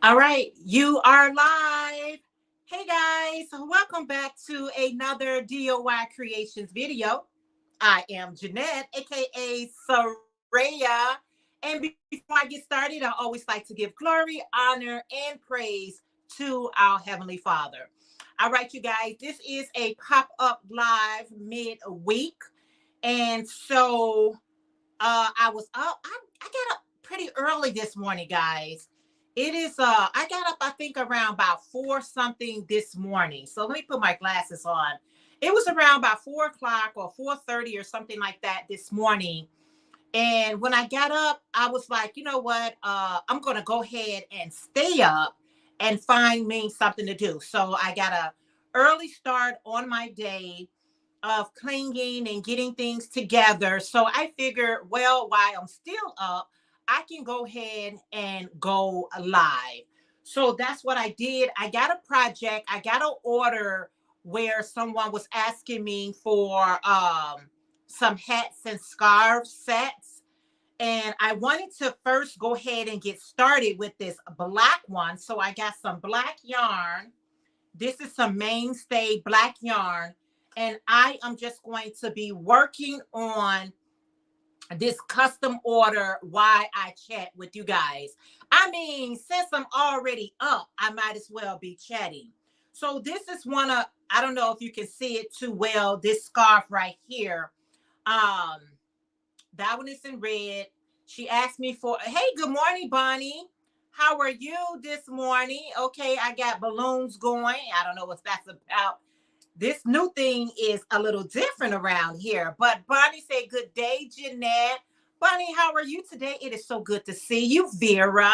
All right, you are live. Hey guys, welcome back to another DOY Creations video. I am Jeanette, aka Sarayah. And before I get started, I always like to give glory, honor, and praise to our Heavenly Father. All right, you guys, this is a pop-up live midweek. And so I was up. I got up pretty early this morning, guys. It is I got up I think around about 4 something this morning. So let me put my glasses on. It was around about 4 o'clock or 4:30 or something like that this morning. And when I got up, I was like, you know what? I'm gonna go ahead and stay up and find me something to do. So I got a early start on my day of cleaning and getting things together. So I figured, well, while I'm still up, I can go ahead and go live. So that's what I did. I got a project, I got an order where someone was asking me for some hats and scarves sets. And I wanted to first go ahead and get started with this black one. So I got some black yarn. This is some mainstay black yarn. And I am just going to be working on this custom order while I chat with you guys. I mean, since I'm already up, I might as well be chatting. So this is one of, I don't know if you can see it too well, this scarf right here. Um, that one is in red. She asked me for, hey, good morning, Bonnie. How are you this morning? Okay, I got balloons going. I don't know what that's about. This new thing is a little different around here. But Bonnie said, good day, Jeanette. Bonnie, how are you today? It is so good to see you, Vera.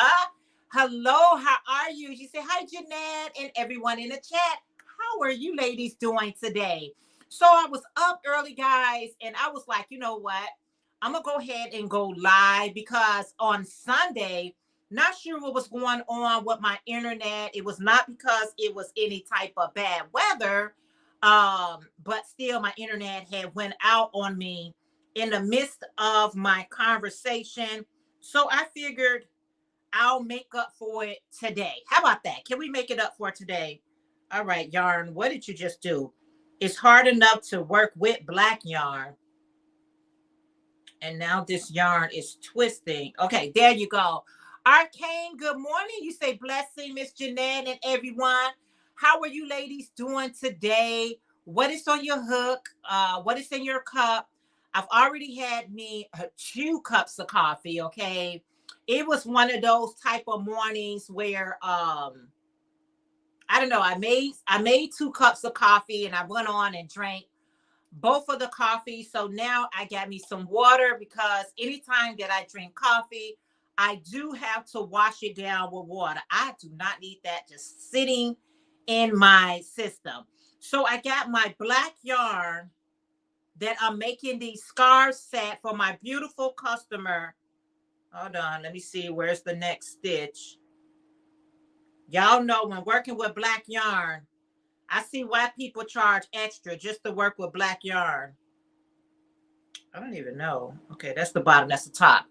Hello, how are you? She said, hi, Jeanette, and everyone in the chat. How are you ladies doing today? So I was up early, guys, and I was like, you know what? I'm going to go ahead and go live because on Sunday, not sure what was going on with my internet. It was not because it was any type of bad weather, but still my internet had went out on me in the midst of my conversation. So I figured I'll make up for it today. How about that? Can we make it up for today? All right, yarn, what did you just do? It's hard enough to work with black yarn. And now this yarn is twisting. Okay, there you go. Arcane, good morning. You say blessing, Miss Jeanette and everyone. How are you ladies doing today? What is on your hook? What is in your cup? I've already had me 2 cups of coffee, okay? It was one of those type of mornings where I don't know, I made 2 cups of coffee and I went on and drank both of the coffee. So now I got me some water because anytime that I drink coffee, I do have to wash it down with water. I do not need that just sitting in my system. So I got my black yarn that I'm making these scarves set for my beautiful customer. Hold on, let me see. Where's the next stitch? Y'all know when working with black yarn, I see why people charge extra just to work with black yarn. I don't even know. Okay, that's the bottom. That's the top.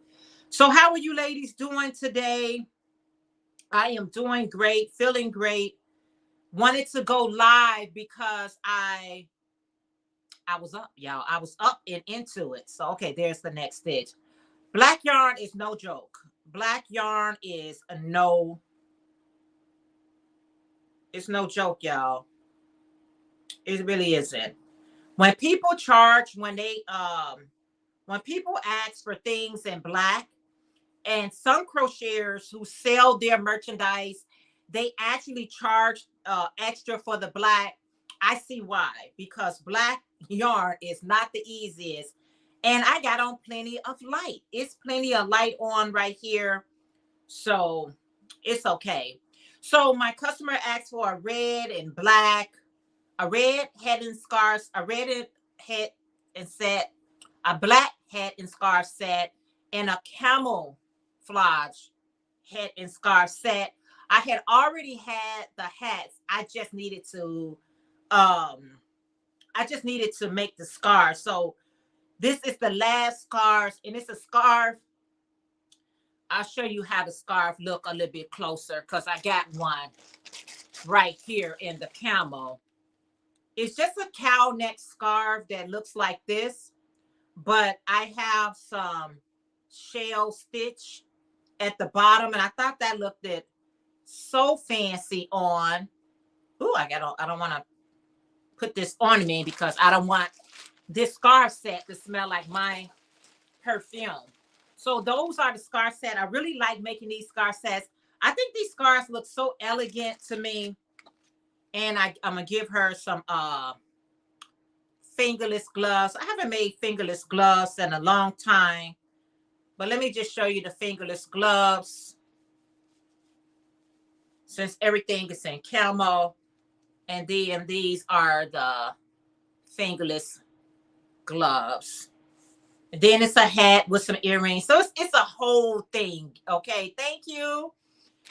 So how are you ladies doing today? I am doing great, feeling great. Wanted to go live because I was up, y'all. I was up and into it. So okay, there's the next stitch. Black yarn is no joke. Black yarn is it's no joke, y'all. It really isn't. When people charge, when people ask for things in black, and some crocheters who sell their merchandise, they actually charge extra for the black. I see why, because black yarn is not the easiest. And I got on plenty of light. It's plenty of light on right here. So it's okay. So my customer asked for a red and black, a red head and scarf, a red head and set, a black head and scarf set, and a camouflage head and scarf set. I had already had the hats. I just needed to make the scarf. So this is the last scarf, and it's a scarf I'll show you how the scarf look a little bit closer because I got one right here in the camel. It's just a cow neck scarf that looks like this, but I have some shell stitch at the bottom, and I thought that looked it so fancy on. Ooh, I don't want to put this on me because I don't want this scarf set to smell like my perfume. So those are the scarf set. I really like making these scarf sets. I think these scarves look so elegant to me. And I'm gonna give her some fingerless gloves. I haven't made fingerless gloves in a long time, but let me just show you the fingerless gloves since everything is in camo. And then these are the fingerless gloves. And then it's a hat with some earrings. So it's a whole thing. Okay, thank you.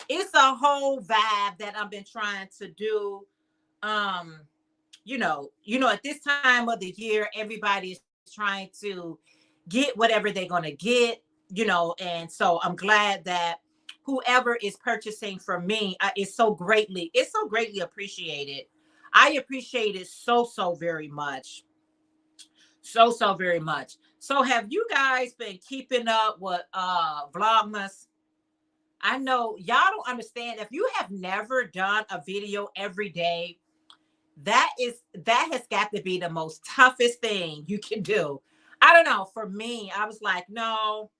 It's a whole vibe that I've been trying to do. You know, at this time of the year, everybody is trying to get whatever they're going to get, and so I'm glad that whoever is purchasing from me is so greatly appreciated. I appreciate it so very much. So very much. So have you guys been keeping up with Vlogmas? I know y'all don't understand. If you have never done a video every day, that has got to be the most toughest thing you can do. I don't know. For me, I was like, no,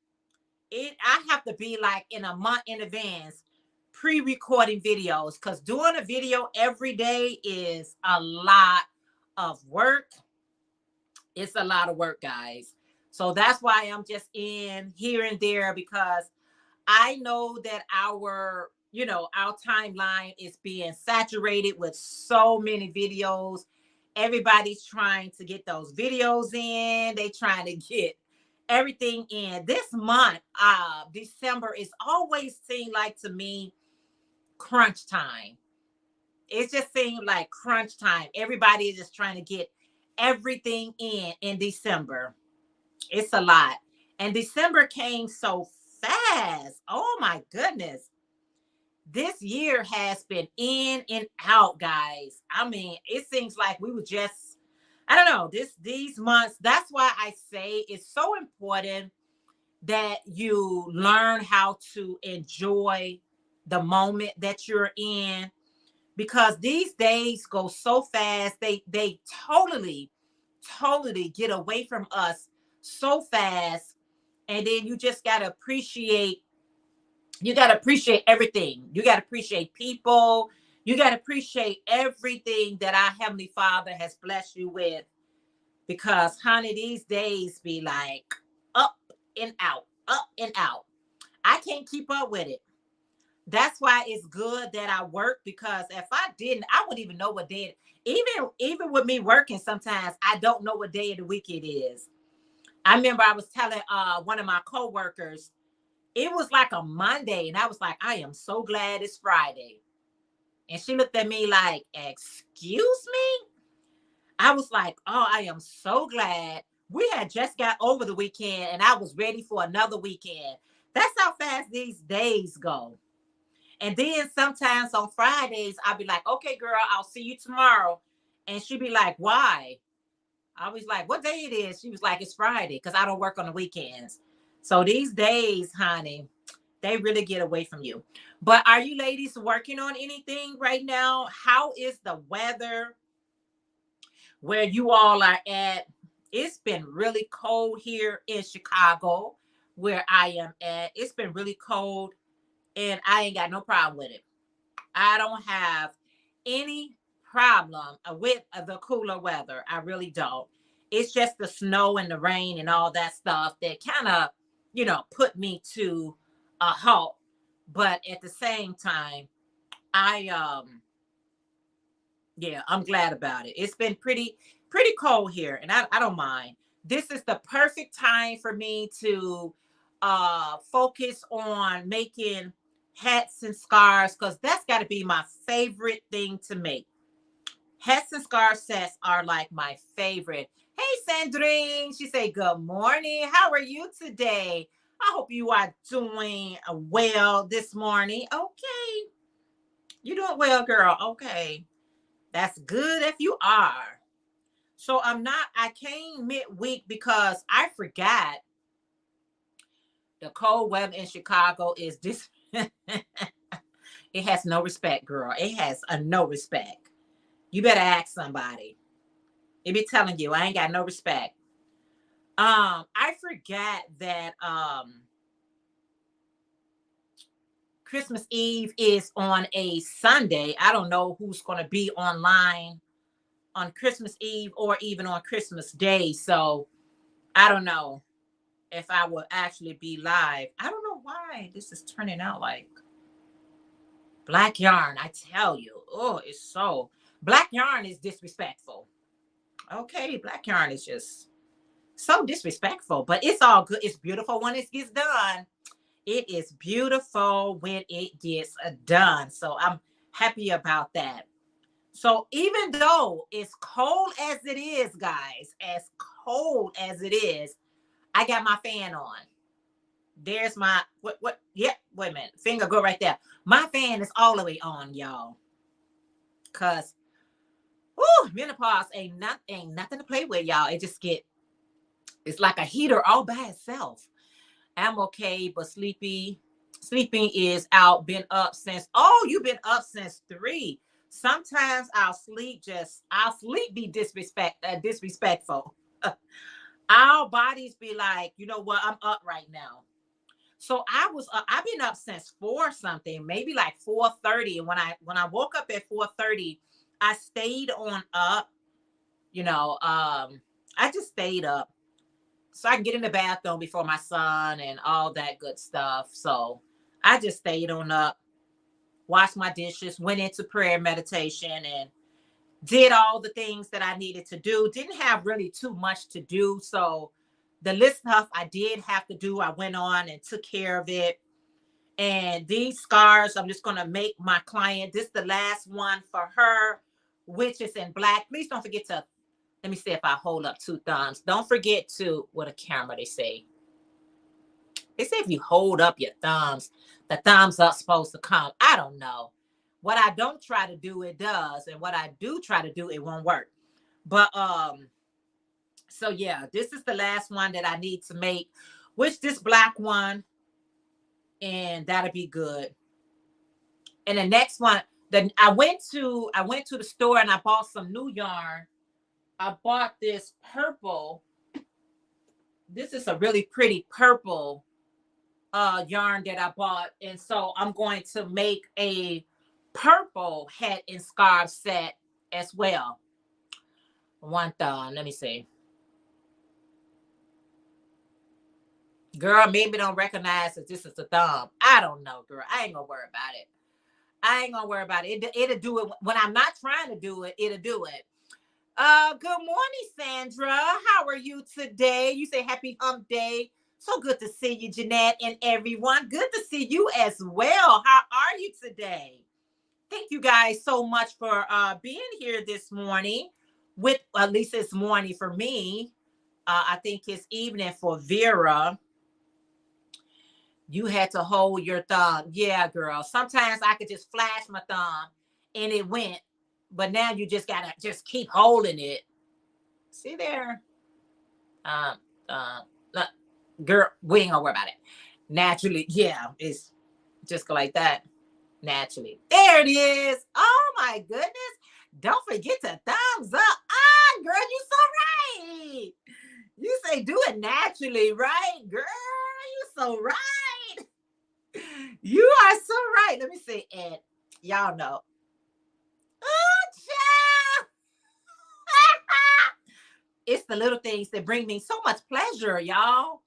I have to be like in a month in advance pre-recording videos, because doing a video every day is a lot of work. It's a lot of work, guys. So that's why I'm just in here and there, because I know that our timeline is being saturated with so many videos. Everybody's trying to get those videos in. They trying to get everything in. This month, December, is always seemed like to me crunch time. It just seemed like crunch time. Everybody is just trying to get everything in December. It's a lot. And December came so fast. Oh my goodness. This year has been in and out, guys. I mean, it seems like we were just, I don't know, these months. That's why I say it's so important that you learn how to enjoy the moment that you're in, because these days go so fast. They totally get away from us so fast. And then you just got to appreciate everything. You got to appreciate people. You got to appreciate everything that our Heavenly Father has blessed you with. Because, honey, these days be like up and out, up and out. I can't keep up with it. That's why it's good that I work, because if I didn't, I wouldn't even know what day. Even with me working, sometimes I don't know what day of the week it is. I remember I was telling one of my coworkers, it was like a Monday, and I was like, I am so glad it's Friday. And she looked at me like, excuse me? I was like, oh, I am so glad. We had just got over the weekend, and I was ready for another weekend. That's how fast these days go. And then sometimes on Fridays, I'll be like, okay, girl, I'll see you tomorrow. And she'd be like, why? I was like, what day it is? She was like, it's Friday, because I don't work on the weekends. So these days, honey, they really get away from you. But are you ladies working on anything right now? How is the weather where you all are at? It's been really cold here in Chicago, where I am at. It's been really cold, and I ain't got no problem with it. I don't have any problem with the cooler weather. I really don't. It's just the snow and the rain and all that stuff that kind of, put me to a halt. But at the same time, I'm glad about it. It's been pretty cold here, and I don't mind. This is the perfect time for me to focus on making hats and scarves, because that's got to be my favorite thing to make. Hats and scarf sets are like my favorite. Hey, Sandrine. She said, good morning. How are you today? I hope you are doing well this morning. Okay. You doing well, girl. Okay. That's good if you are. So I came midweek because I forgot the cold weather in Chicago is this. It has no respect, girl. It has a no respect. You better ask somebody. It be telling you I ain't got no respect. I forgot that Christmas Eve is on a Sunday. I don't know who's going to be online on Christmas Eve or even on Christmas Day. So I don't know if I will actually be live. I don't know why this is turning out like black yarn. I tell you, oh, it's so black yarn is disrespectful. Okay, black yarn is just so disrespectful, but it's all good. It's beautiful when it gets done. It is beautiful when it gets done. So I'm happy about that. So even though it's cold as it is, guys, as cold as it is, I got my fan on. There's my what? Yep. Wait a minute. Finger go right there. My fan is all the way on, y'all. Cause, menopause ain't nothing to play with, y'all. It's like a heater all by itself. I'm okay, but sleeping is out. Been up since. Oh, you've been up since 3. Sometimes I'll sleep be disrespectful. Our bodies be like, you know what? I'm up right now. So I've been up since 4 something, maybe like 4:30. And when I woke up at 4:30, I stayed on up. I just stayed up so I can get in the bathroom before my son and all that good stuff. So I just stayed on up, washed my dishes, went into prayer meditation, and did all the things that I needed to do. Didn't have really too much to do. So the list stuff I did have to do, I went on and took care of it. And these scarves, I'm just going to make my client, this is the last one for her, which is in black. Please don't forget to, let me see if I hold up 2 thumbs. Don't forget to, what a camera they say. They say if you hold up your thumbs, the thumbs up supposed to come. I don't know. What I don't try to do, it does. And what I do try to do, it won't work. But so yeah, this is the last one that I need to make, which this black one, and that'll be good. And the next one, then I went to the store and I bought some new yarn. I bought this purple. This is a really pretty purple yarn that I bought, and so I'm going to make a purple hat and scarf set as well. One thumb. Let me see. Girl, maybe don't recognize that this is a thumb. I don't know, girl. I ain't gonna worry about it. It'll do it when I'm not trying to do it. It'll do it. Good morning, Sandra. How are you today? You say happy hump day. So good to see you, Jeanette, and everyone. Good to see you as well. How are you today? Thank you guys so much for being here this morning. With at least it's morning for me. I think it's evening for Vera. You had to hold your thumb. Yeah, girl. Sometimes I could just flash my thumb and it went. But now you just gotta just keep holding it. See there? Uh, girl, we ain't gonna worry about it. Naturally, yeah, it's just go like that. Naturally. There it is. Oh my goodness. Don't forget to thumbs up. Ah, girl, you so right. You say do it naturally, right? Girl, you so right. You are so right. Let me see. And y'all know. Oh, child. It's the little things that bring me so much pleasure, y'all.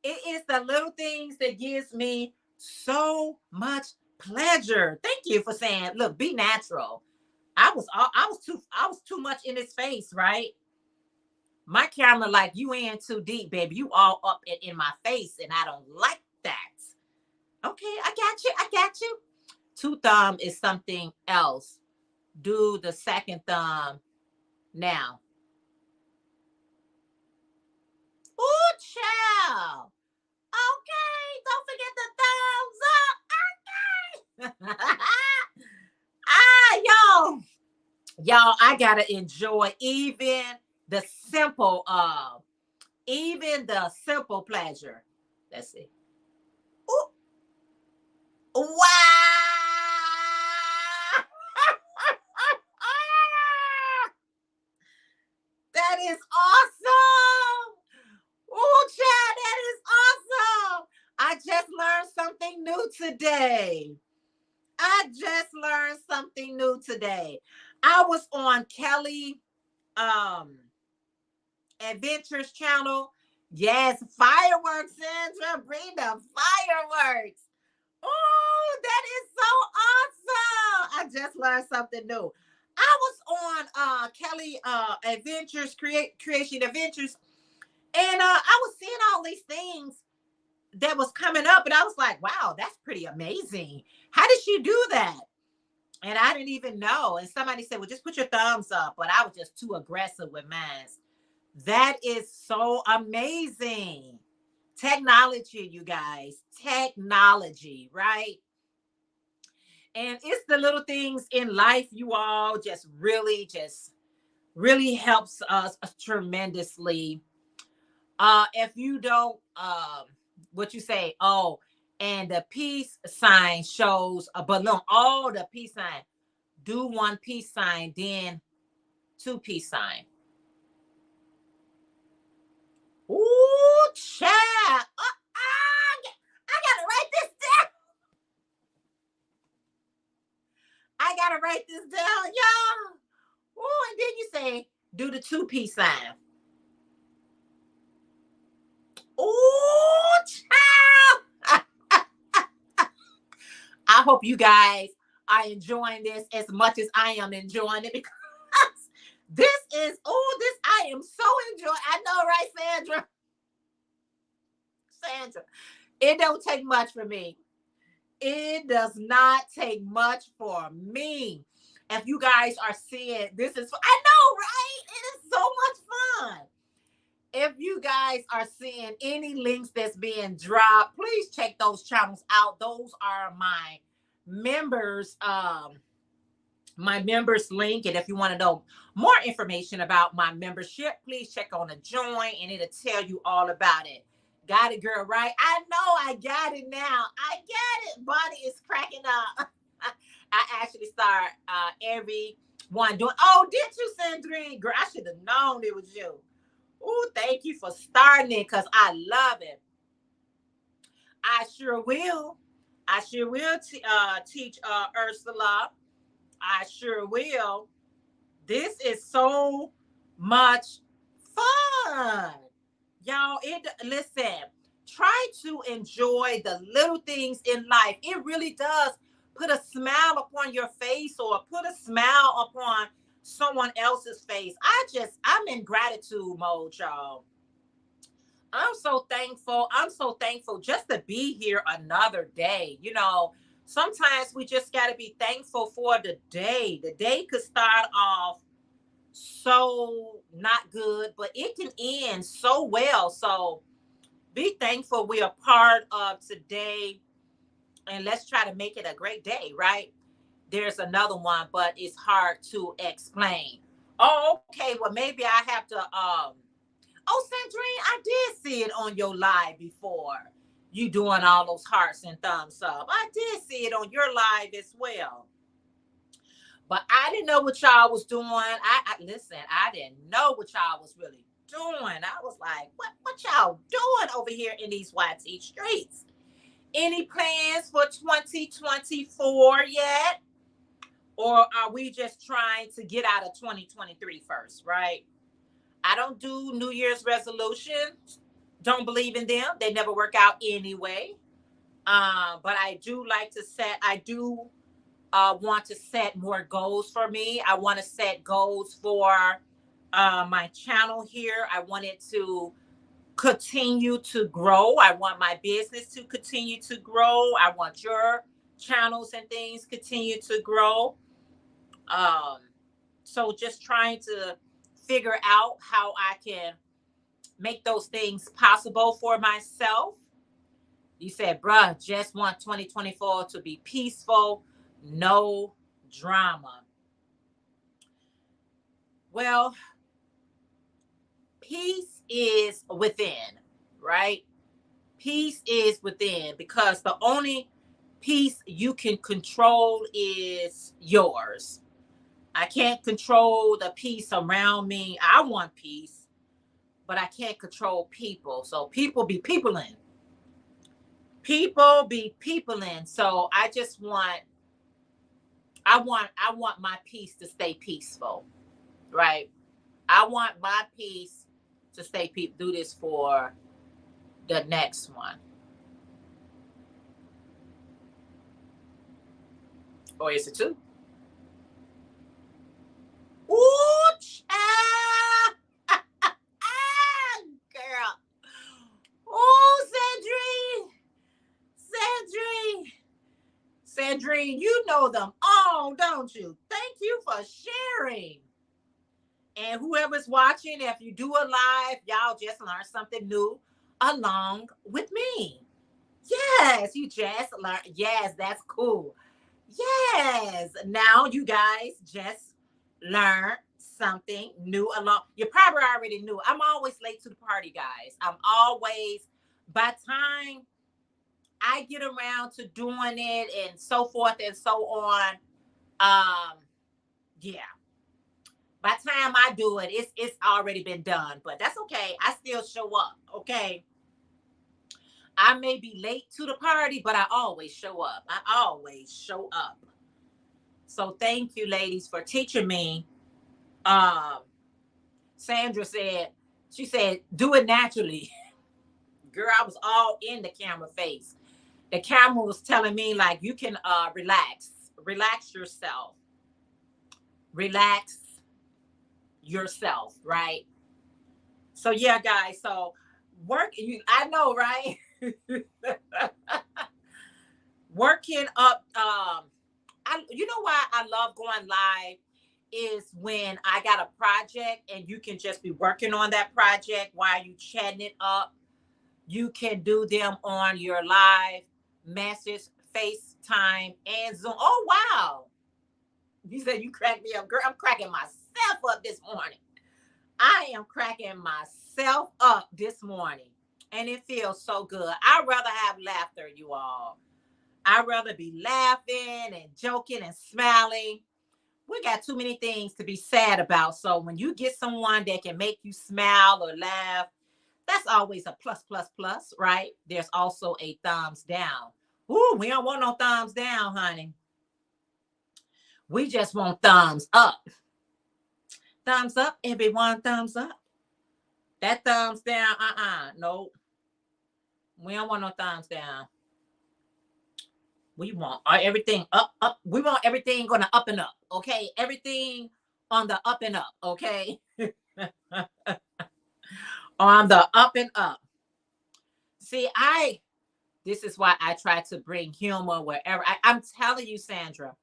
It is the little things that gives me so much pleasure. Thank you for saying, look, be natural. I was too much in his face, right? My camera, like, you in too deep, baby. You all up in my face, and I don't like that. Okay, I got you. I got you. 2 thumb is something else. Do the second thumb now. Oh, child. Don't forget the thumbs up. Y'all. Y'all, I gotta enjoy the simple, even the simple pleasure. Let's see. Ooh. Wow. That is awesome. Oh, Chad, that is awesome. I just learned something new today. I was on Kelly Adventures channel. Yes, fireworks, Sandra. Bring the fireworks. Oh, that is so awesome. I just learned something new. I was on Kelly Creation Adventures, and I was seeing all these things that was coming up, and I was like, wow, that's pretty amazing. How did she do that? And I didn't even know. And somebody said, well, just put your thumbs up. But I was just too aggressive with mine. That is so amazing. Technology, you guys. Technology, right? And it's the little things in life, you all, just really helps us tremendously. If you don't, what you say, oh, and the peace sign shows a balloon. Oh, the peace sign. Do one peace sign, then two peace sign. Ooh, child. I gotta write this down. I gotta write this down, y'all. Ooh, and then you say, do the two peace sign. Ooh, child. I hope you guys are enjoying this as much as I am enjoying it, because I am so enjoying. I know, right, Sandra? Sandra, it don't take much for me. It does not take much for me. If you guys are seeing this, I know, right? It is so much fun. If you guys are seeing any links that's being dropped, please check those channels out. Those are my members link. And if you want to know more information about my membership, please check on the join, and it'll tell you all about it. Got it, girl, right? I know I got it now. I got it. Body is cracking up. I actually start everyone doing. Oh, did you, Sandrine? Girl, I should have known it was you. Oh, thank you for starting it, because I love it. I sure will. Teach Ursula. I sure will. This is so much fun. Y'all, listen, try to enjoy the little things in life. It really does put a smile upon your face, or put a smile upon someone else's face. I'm in gratitude mode, y'all. I'm so thankful. I'm so thankful just to be here another day. Sometimes we just got to be thankful for the day. The day could start off so not good, but it can end so well. So be thankful we are part of today, and let's try to make it a great day, right? There's another one, but it's hard to explain. Oh, okay. Well, maybe I have to oh, Sandrine, I did see it on your live before. You doing all those hearts and thumbs up. I did see it on your live as well. But I didn't know what y'all was doing. Listen, I didn't know what y'all was really doing. I was like, what y'all doing over here in these YT streets? Any plans for 2024 yet? Or are we just trying to get out of 2023 first, right? I don't do New Year's resolutions. Don't believe in them. They never work out anyway. But I do want to set more goals for me. I want to set goals for my channel here. I want it to continue to grow. I want my business to continue to grow. I want your channels and things continue to grow. So just trying to figure out how I can make those things possible for myself. You said, bruh, just want 2024 to be peaceful, no drama. Well, peace is within, right? Peace is within, because the only peace you can control is yours. I can't control the peace around me. I want peace, but I can't control people. So people be peopling. People be peopling. So I want my peace to stay peaceful, right? I want my peace to stay peaceful. Do this for the next one. Or is it two? Ooh, child. Girl. Oh, Sandrine, you know them all, don't you? Thank you for sharing. And whoever's watching, if you do a live, y'all just learn something new along with me. Yes, you just learn. Yes, that's cool. Yes. Now you guys just learn something new along. You probably already knew. I'm always late to the party, guys. I'm always, by time I get around to doing it and so forth and so on. Yeah. By the time I do it, it's already been done. But that's okay. I still show up. Okay. I may be late to the party, but I always show up. I always show up. So thank you, ladies, for teaching me. Sandra said, she said, do it naturally. Girl, I was all in the camera face. The camera was telling me, like, you can relax yourself. Relax yourself, right? So yeah, guys. So I know, right? Working up. You know why I love going live is when I got a project and you can just be working on that project while you chatting it up. You can do them on your live message, FaceTime, and Zoom. Oh wow! You said you cracked me up, girl. I'm cracking myself up this morning. I am cracking myself up this morning, and it feels so good. I'd rather have laughter, you all. I'd rather be laughing and joking and smiling. We got too many things to be sad about. So when you get someone that can make you smile or laugh, that's always a plus, plus, plus, right? There's also a thumbs down. Ooh, we don't want no thumbs down, honey. We just want thumbs up. Thumbs up, everyone, thumbs up. That thumbs down, nope. We don't want no thumbs down. We want everything up, up. We want everything going to up and up, okay? Everything on the up and up, okay? On the up and up. See, this is why I try to bring humor wherever. I'm telling you, Sandra,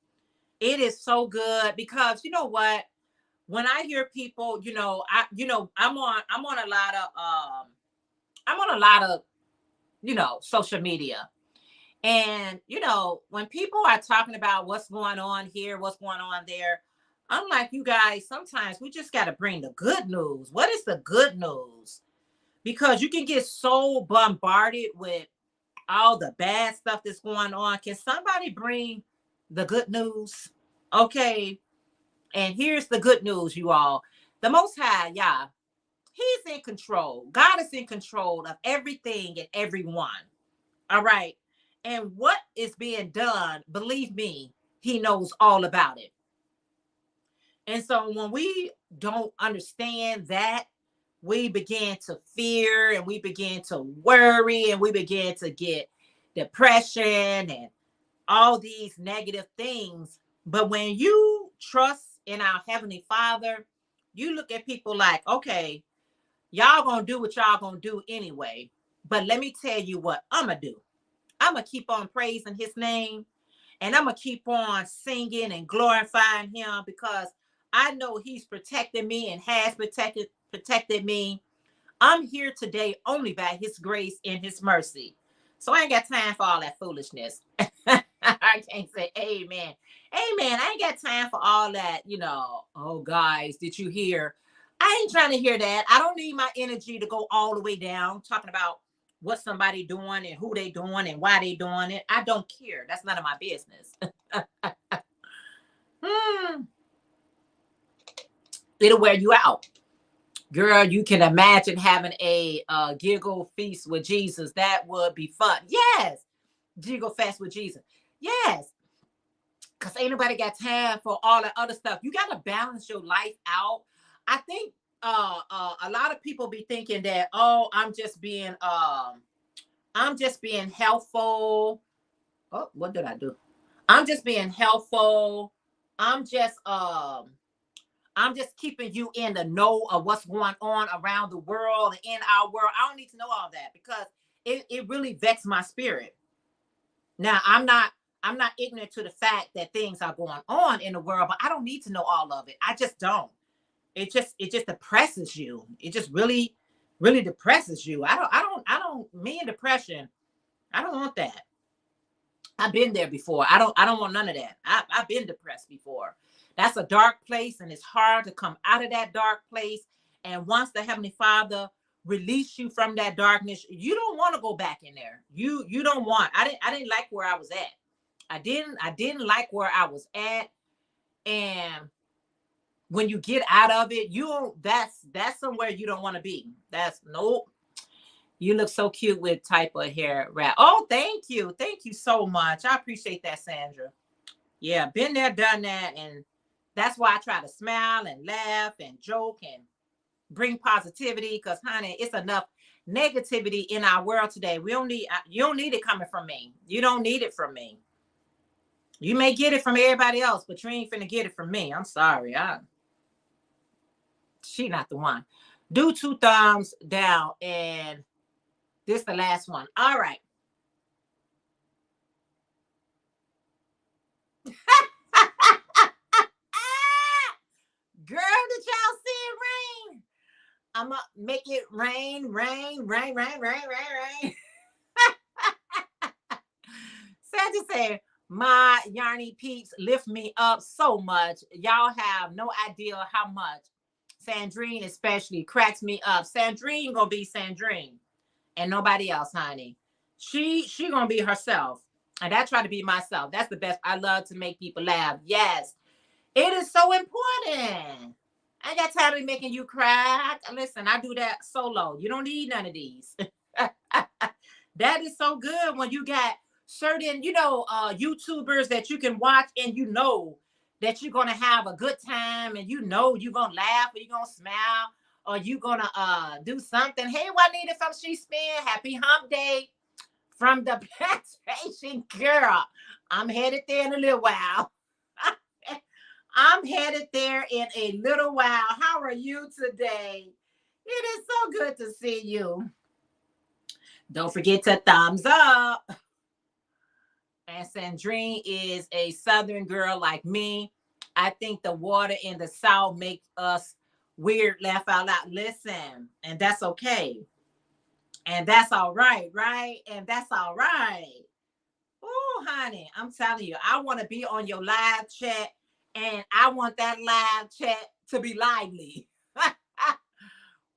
it is so good because you know what? When I hear people, I'm on a lot of social media. And, when people are talking about what's going on here, what's going on there, I'm like, you guys, sometimes we just got to bring the good news. What is the good news? Because you can get so bombarded with all the bad stuff that's going on. Can somebody bring the good news? Okay. And here's the good news, you all. The Most High, yeah, He's in control. God is in control of everything and everyone. All right. And what is being done, believe me, He knows all about it. And so when we don't understand that, we begin to fear and we begin to worry and we begin to get depression and all these negative things. But when you trust in our Heavenly Father, you look at people like, okay, y'all gonna do what y'all gonna do anyway. But let me tell you what I'm gonna do. I'm gonna keep on praising His name, and I'm gonna keep on singing and glorifying Him because I know He's protected me and has protected me. I'm here today only by His grace and His mercy. So I ain't got time for all that foolishness. I can't say amen. Amen. I ain't got time for all that, oh guys, did you hear? I ain't trying to hear that. I don't need my energy to go all the way down talking about what somebody doing and who they doing and why they doing it. I don't care. That's none of my business. It'll wear you out. Girl, you can imagine having a giggle feast with Jesus. That would be fun. Yes. Giggle fest with Jesus. Yes. Because ain't nobody got time for all that other stuff. You got to balance your life out. I think a lot of people be thinking that, oh, I'm just being helpful. Oh, what did I do? I'm just being helpful. I'm just keeping you in the know of what's going on around the world and in our world. I don't need to know all that because it really vexed my spirit. Now, I'm not ignorant to the fact that things are going on in the world, but I don't need to know all of it. I just don't. It just depresses you. It just really, really depresses you. Me and depression, I don't want that. I've been there before. I don't want none of that. I've been depressed before. That's a dark place, and it's hard to come out of that dark place. And once the Heavenly Father release you from that darkness, you don't want to go back in there. You don't want. I didn't like where I was at. I didn't like where I was at. And when you get out of it, that's somewhere you don't want to be. That's nope. You look so cute with type of hair wrap. Oh, thank you. Thank you so much. I appreciate that, Sandra. Yeah, been there, done that. And that's why I try to smile and laugh and joke and bring positivity. Because, honey, it's enough negativity in our world today. You don't need it coming from me. You don't need it from me. You may get it from everybody else, but you ain't finna get it from me. I'm sorry. She not the one. Do 2 thumbs down, and this the last one. All right. Girl, did y'all see it rain? I'm gonna make it rain. Sandra said, my yarny peeps lift me up so much. Y'all have no idea how much. Sandrine especially cracks me up. Sandrine gonna be Sandrine and nobody else, honey. She gonna be herself. And I try to be myself. That's the best. I love to make people laugh. Yes. It is so important. I ain't got time to be making you cry. Listen, I do that solo. You don't need none of these. That is so good when you got certain, YouTubers that you can watch and you know that you're going to have a good time and you know you're going to laugh or you're going to smile or you're going to do something. Hey, Juanita from She Spin, happy hump day from the plantation, girl. I'm headed there in a little while. I'm headed there in a little while. How are you today? It is so good to see you. Don't forget to thumbs up. And Sandrine is a Southern girl like me. I think the water in the South makes us weird, laugh out loud. Listen, and that's okay. And that's all right, right? And that's all right. Oh, honey, I'm telling you, I want to be on your live chat. And I want that live chat to be lively.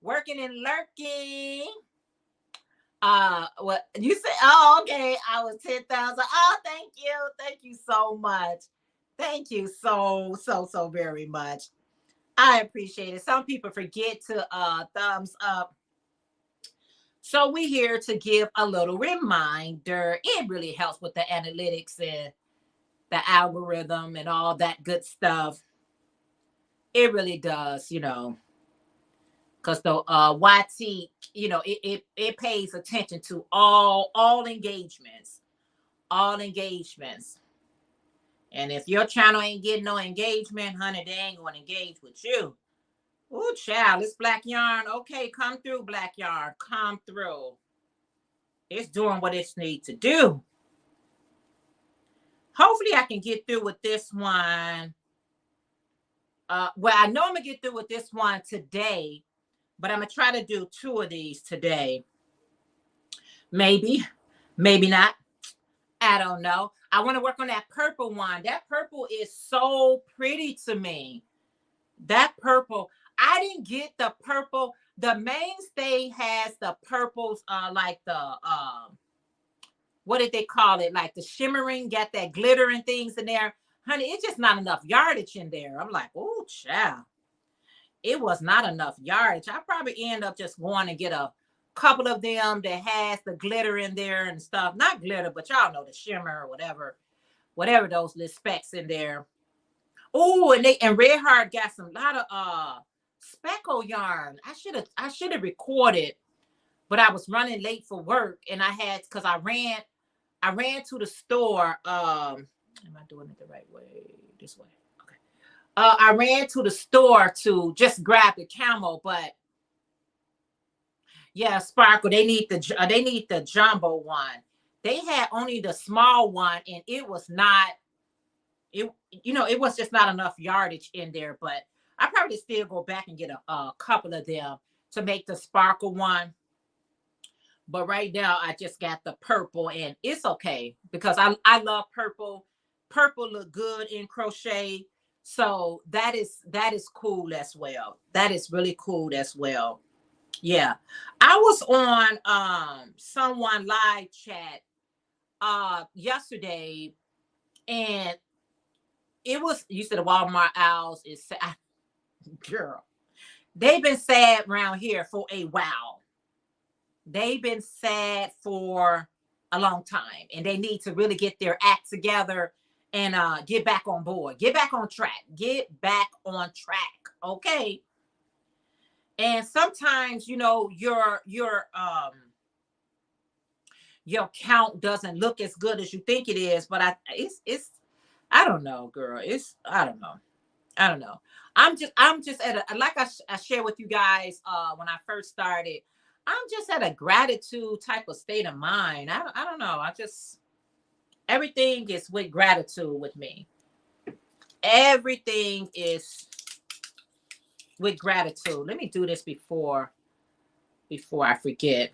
Working and lurking. What you said? Oh, okay. I was 10,000. Oh, thank you. Thank you so much. Thank you so very much. I appreciate it. Some people forget to thumbs up. So we're here to give a little reminder. It really helps with the analytics and the algorithm and all that good stuff. It really does, because the YT, it pays attention to all engagements, And if your channel ain't getting no engagement, honey, they ain't going to engage with you. Oh, child, it's Black Yarn. Okay, come through, Black Yarn. Come through. It's doing what it needs to do. Hopefully I can get through with this one. Well, I know I'm going to get through with this one today, but I'm going to try to do 2 of these today. Maybe Maybe not. I don't know. I want to work on that purple one. That purple is so pretty to me. That purple. I didn't get the purple. The mainstay has the purples, like the what did they call it? Like the shimmering, got that glitter and things in there. Honey, it's just not enough yardage in there. I'm like, oh, child. It was not enough yardage. I probably end up just going to get a couple of them that has the glitter in there and stuff. Not glitter, but y'all know the shimmer or whatever those little specks in there. Oh, and Red Heart got some lot of speckle yarn. I should have recorded, but I was running late for work and I had because I ran to the store. Am I doing it the right way? This way. Okay. I ran to the store to just grab the camel, but yeah, Sparkle. They need the jumbo one. They had only the small one, and it was not. It was just not enough yardage in there. But I probably still go back and get a couple of them to make the Sparkle one. But right now, I just got the purple, and it's okay because I love purple. Purple look good in crochet, so that is cool as well. That is really cool as well. Yeah, I was on someone live chat yesterday, and it was, you said the Walmart owls is sad. Girl, they've been sad around here for a while. They've been sad for a long time, and they need to really get their act together and get back on board, get back on track, okay? And sometimes, your count doesn't look as good as you think it is, but it's I don't know, girl. I don't know. I'm just at a, like I shared with you guys when I first started. I'm just at a gratitude type of state of mind. I don't know. Everything is with gratitude with me. Everything is with gratitude. Let me do this before I forget.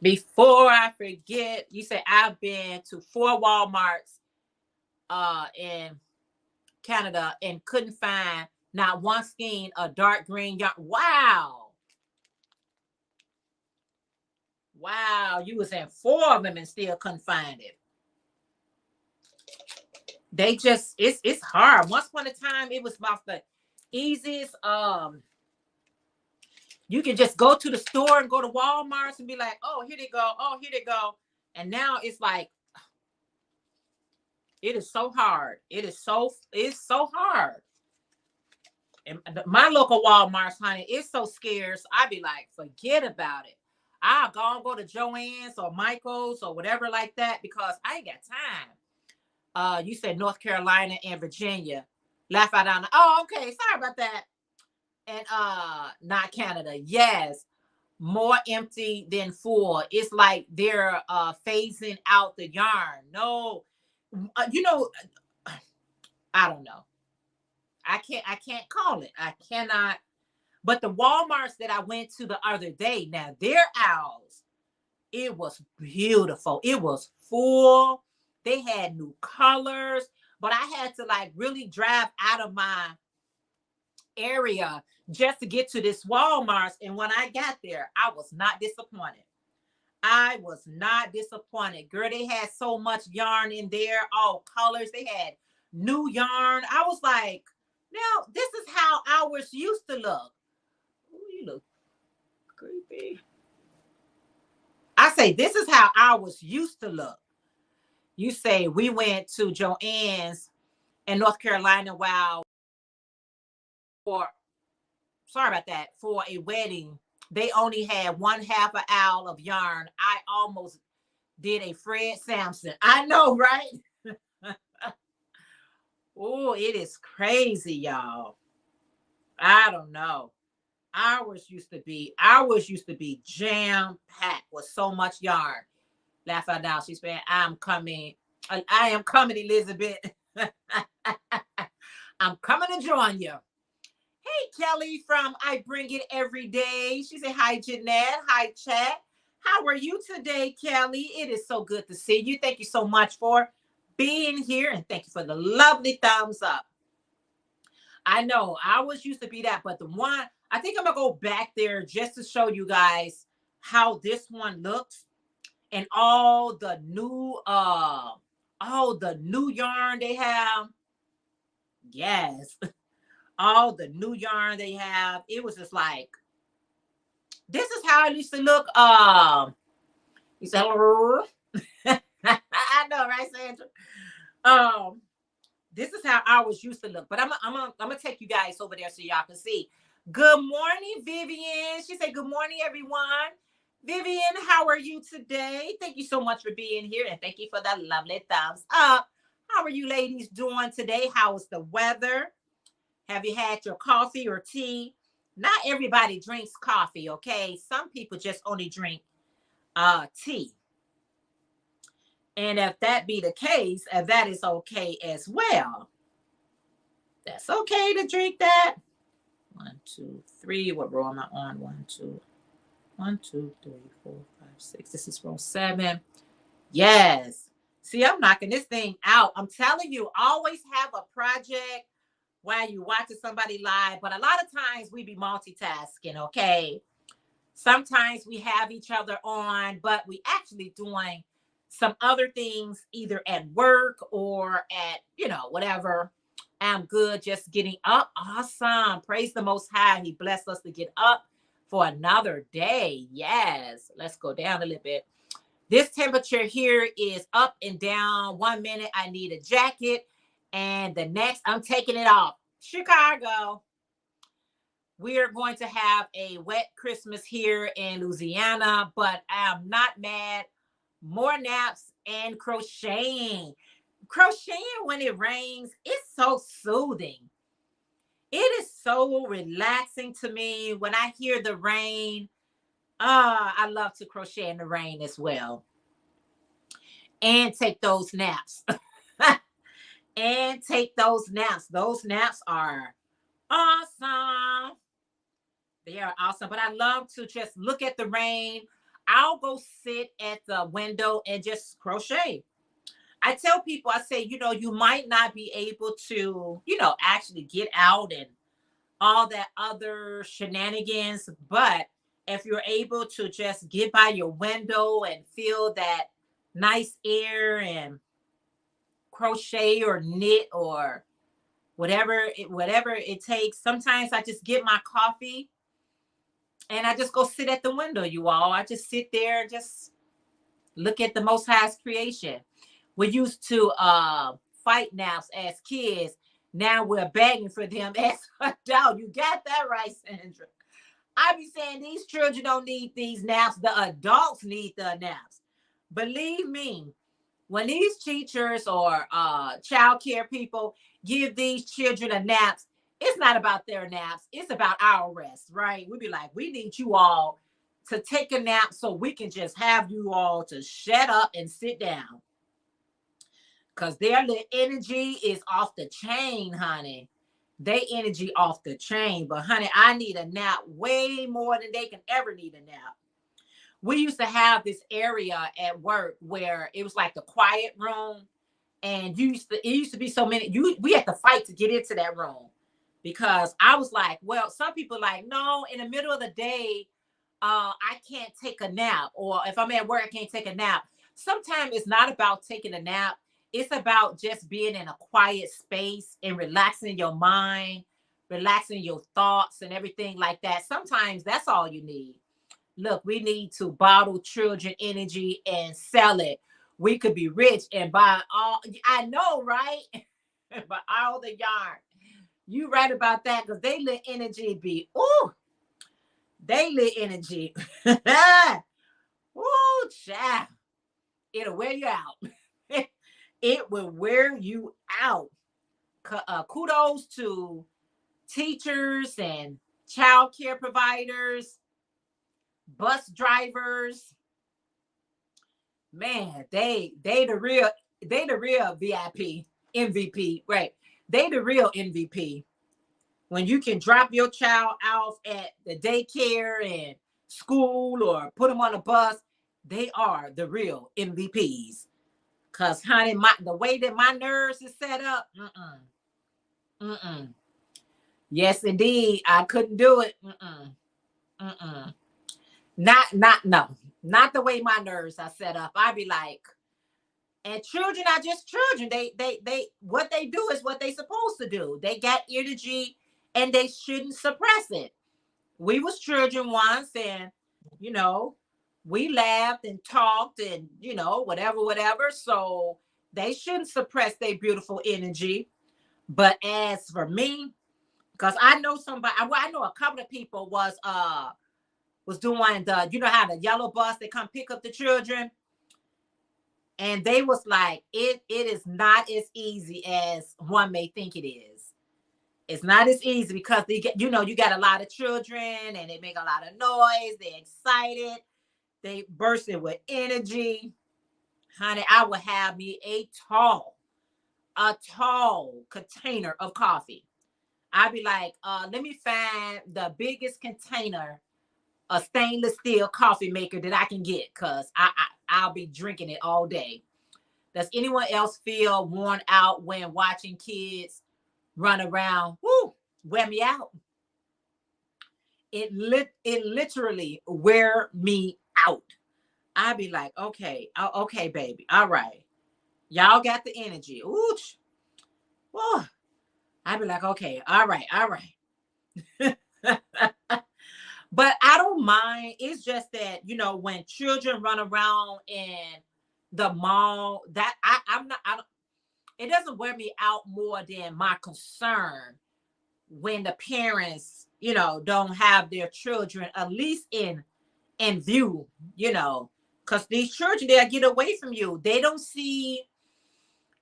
Before I forget, you say I've been to 4 Walmarts in Canada and couldn't find not one skein of dark green yarn. Wow, you was in 4 of them and still couldn't find it. They just, it's hard. Once upon a time, it was about the easiest. You can just go to the store and go to Walmart and be like, oh, here they go. Oh, here they go. And now it's like, it is so hard. It's so hard. And my local Walmarts, honey, it's so scarce. I'd be like, forget about it. I'll go to Joann's or Michael's or whatever like that because I ain't got time. You said North Carolina and Virginia. Laugh out on. Oh, okay. Sorry about that. And not Canada. Yes. More empty than full. It's like they're phasing out the yarn. No. I don't know. I can't call it. I cannot. But the Walmarts that I went to the other day, now their owls, it was beautiful. It was full. They had new colors, but I had to like really drive out of my area just to get to this Walmart. And when I got there, I was not disappointed. I was not disappointed. Girl, they had so much yarn in there, all colors. They had new yarn. I was like, now this is how ours used to look. Ooh, you look creepy. I say, this is how ours used to look. You say we went to Joann's in North Carolina sorry about that, for a wedding. They only had 1/2 an owl of yarn. I almost did a Fred Sampson. I know, right? Oh, it is crazy, y'all. I don't know. Ours used to be jam-packed with so much yarn. Laugh out loud. She's saying, I am coming, Elizabeth. I'm coming to join you. Hey, Kelly from I Bring It Every Day. She said, hi, Jeanette. Hi, chat. How are you today, Kelly? It is so good to see you. Thank you so much for being here, and thank you for the lovely thumbs up. I know I always used to be that, but the one, I think I'm gonna go back there just to show you guys how this one looks and all the new yarn they have. Yes. All the new yarn they have. It was just like, this is how it used to look. You said, I know, right, Sandra? This is how ours used to look. But I'm gonna take you guys over there so y'all can see. Good morning, Vivian. She said, good morning, everyone. Vivian, how are you today? Thank you so much for being here, and thank you for that lovely thumbs up. How are you ladies doing today? How is the weather? Have you had your coffee or tea? Not everybody drinks coffee, okay? Some people just only drink tea. And if that be the case, that is okay as well. That's okay to drink that. 1, 2, 3. What row am I on? 1, 2, 1, 2, 3, 4, 5, 6. This is row 7. Yes. See, I'm knocking this thing out. I'm telling you, always have a project while you watching somebody live. But a lot of times we be multitasking, okay? Sometimes we have each other on, but we actually doing some other things either at work or at, whatever. I'm good just getting up. Awesome. Praise the Most High. He blessed us to get up for another day. Yes. Let's go down a little bit. This temperature here is up and down. 1 minute, I need a jacket. And the next, I'm taking it off. Chicago. We are going to have a wet Christmas here in Louisiana, but I'm not mad. More naps and crocheting. Crocheting when it rains, it's so soothing. It is so relaxing to me when I hear the rain. I love to crochet in the rain as well. And take those naps. And take those naps. Those naps are awesome. They are awesome. But I love to just look at the rain. I'll go sit at the window and just crochet. I tell people, I say, you might not be able to, actually get out and all that other shenanigans. But if you're able to just get by your window and feel that nice air and crochet or knit or whatever it takes. Sometimes I just get my coffee and I just go sit at the window, you all. I just sit there and just look at the Most High's creation. We used to fight naps as kids. Now we're begging for them as adults. You got that right, Sandra. I be saying these children don't need these naps. The adults need the naps. Believe me, when these teachers or child care people give these children a naps, it's not about their naps. It's about our rest, right? We be like, we need you all to take a nap so we can just have you all to shut up and sit down. Because their little energy is off the chain, honey. They energy off the chain. But, honey, I need a nap way more than they can ever need a nap. We used to have this area at work where it was like the quiet room. And it used to be so many. We had to fight to get into that room. Because I was like, well, some people like, no, in the middle of the day, I can't take a nap. Or if I'm at work, I can't take a nap. Sometimes it's not about taking a nap. It's about just being in a quiet space and relaxing your mind, relaxing your thoughts and everything like that. Sometimes that's all you need. Look, we need to bottle children energy and sell it. We could be rich and buy all. I know, right? But all the yarn. You right about that, because they let energy be. Ooh, they let energy. Ooh, child. It'll wear you out. It will wear you out. Kudos to teachers and child care providers, bus drivers. Man, they the real VIP, MVP, right? They the real MVP. When you can drop your child off at the daycare and school or put them on a bus they are the real MVPs. Cause honey, the way that my nerves is set up, yes indeed, I couldn't do it. Not the way my nerves are set up. I'd be like, and children are just children. They what they do is what they supposed to do. They got energy and they shouldn't suppress it. We was children once, and you know, we laughed and talked and whatever. So they shouldn't suppress their beautiful energy. But as for me, because I know somebody, I know a couple of people was doing the, how the yellow bus, they come pick up the children. And they was like, it is not as easy as one may think it is. It's not as easy because they get, you got a lot of children and they make a lot of noise. They're excited. They bursting with energy. Honey, I would have me a tall container of coffee. I'd be like, let me find the biggest container, a stainless steel coffee maker that I can get, because I'll be drinking it all day. Does anyone else feel worn out when watching kids run around? Woo, wear me out. It literally wear me out. I'd be like, okay, baby, all right. Y'all got the energy. Ooch. Whoa. I'd be like, okay, all right. But I don't mind. It's just that, when children run around in the mall, that it doesn't wear me out more than my concern when the parents, don't have their children at least in view, because these children, they'll get away from you. They don't see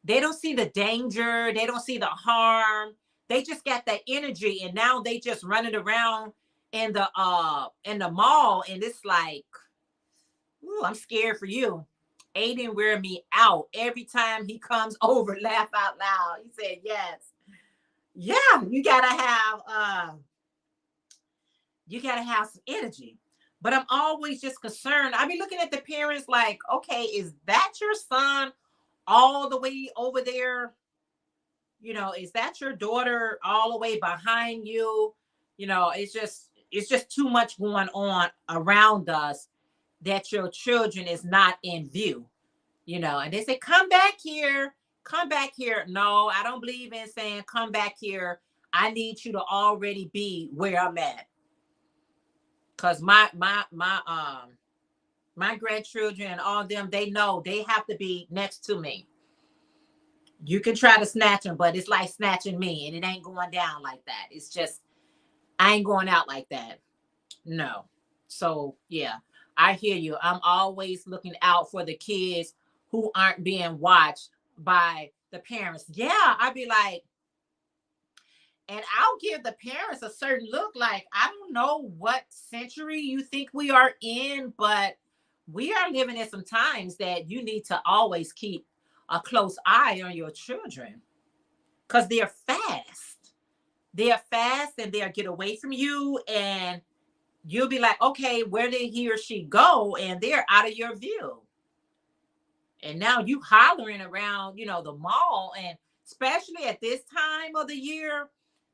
the danger. They don't see the harm. They just got that energy, and now they just running around in the mall, and it's like, ooh, I'm scared for you. Aiden wear me out every time he comes over. Laugh out loud. He said, yes. Yeah, you gotta have some energy. But I'm always just concerned. I be looking at the parents like, okay, is that your son all the way over there? Is that your daughter all the way behind you? It's just too much going on around us that your children is not in view, and they say, come back here. No, I don't believe in saying, come back here. I need you to already be where I'm at. Cause my grandchildren and all of them, they know they have to be next to me. You can try to snatch them, but it's like snatching me, and it ain't going down like that. It's just, I ain't going out like that. No. So yeah, I hear you. I'm always looking out for the kids who aren't being watched by the parents. Yeah, I'd be like, and I'll give the parents a certain look like, I don't know what century you think we are in, but we are living in some times that you need to always keep a close eye on your children, because they're fast. They're fast, and they'll get away from you, and you'll be like, okay, where did he or she go? And they're out of your view. And now you hollering around, the mall, and especially at this time of the year,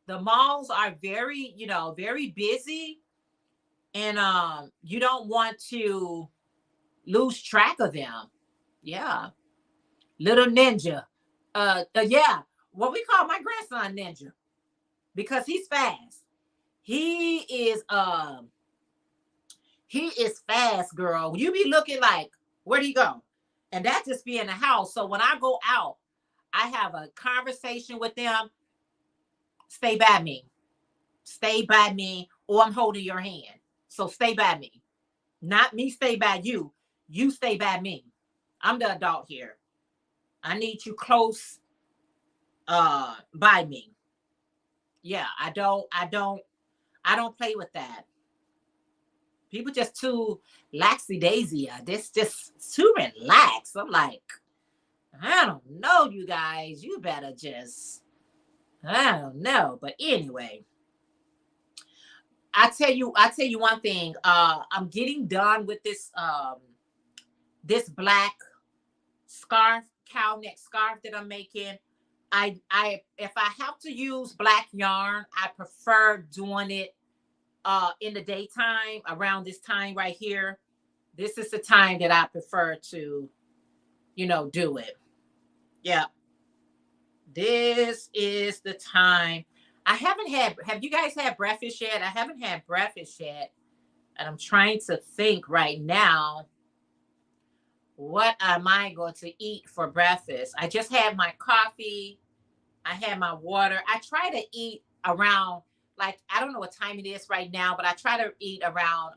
the malls are very, very busy, and you don't want to lose track of them. Yeah. Little ninja. Yeah. What we call my grandson Ninja, because he's fast. He is fast, girl. You be looking like, where'd he go? And that just be in the house. So when I go out, I have a conversation with them. Stay by me. Stay by me, or I'm holding your hand. So stay by me. Not me stay by you. You stay by me. I'm the adult here. I need you close by me. Yeah, I don't play with that. People just too laxy-daisy. This just too relaxed. I'm like, I don't know, you guys. You better just, I don't know. But anyway, I tell you one thing. I'm getting done with this this black scarf, cow neck scarf that I'm making. If I have to use black yarn, I prefer doing it in the daytime around this time right here. This is the time that I prefer to, do it. Yeah. This is the time. Have you guys had breakfast yet? I haven't had breakfast yet. And I'm trying to think right now, what am I going to eat for breakfast? I just had my coffee. I had my water. I try to eat around, like, I don't know what time it is right now, but I try to eat around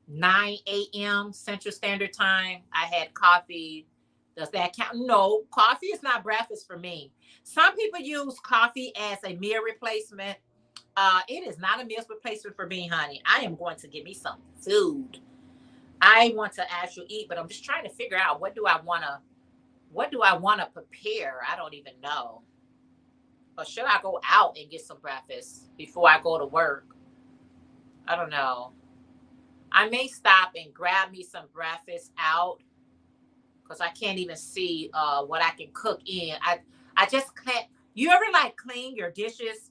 9 a.m. Central Standard Time. I had coffee. Does that count? No, coffee is not breakfast for me. Some people use coffee as a meal replacement. It is not a meal replacement for me, honey. I am going to get me some food. I want to actually eat, but I'm just trying to figure out what do I want to prepare? I don't even know. Or should I go out and get some breakfast before I go to work? I don't know. I may stop and grab me some breakfast out because I can't even see what I can cook in. I just can't. You ever like clean your dishes?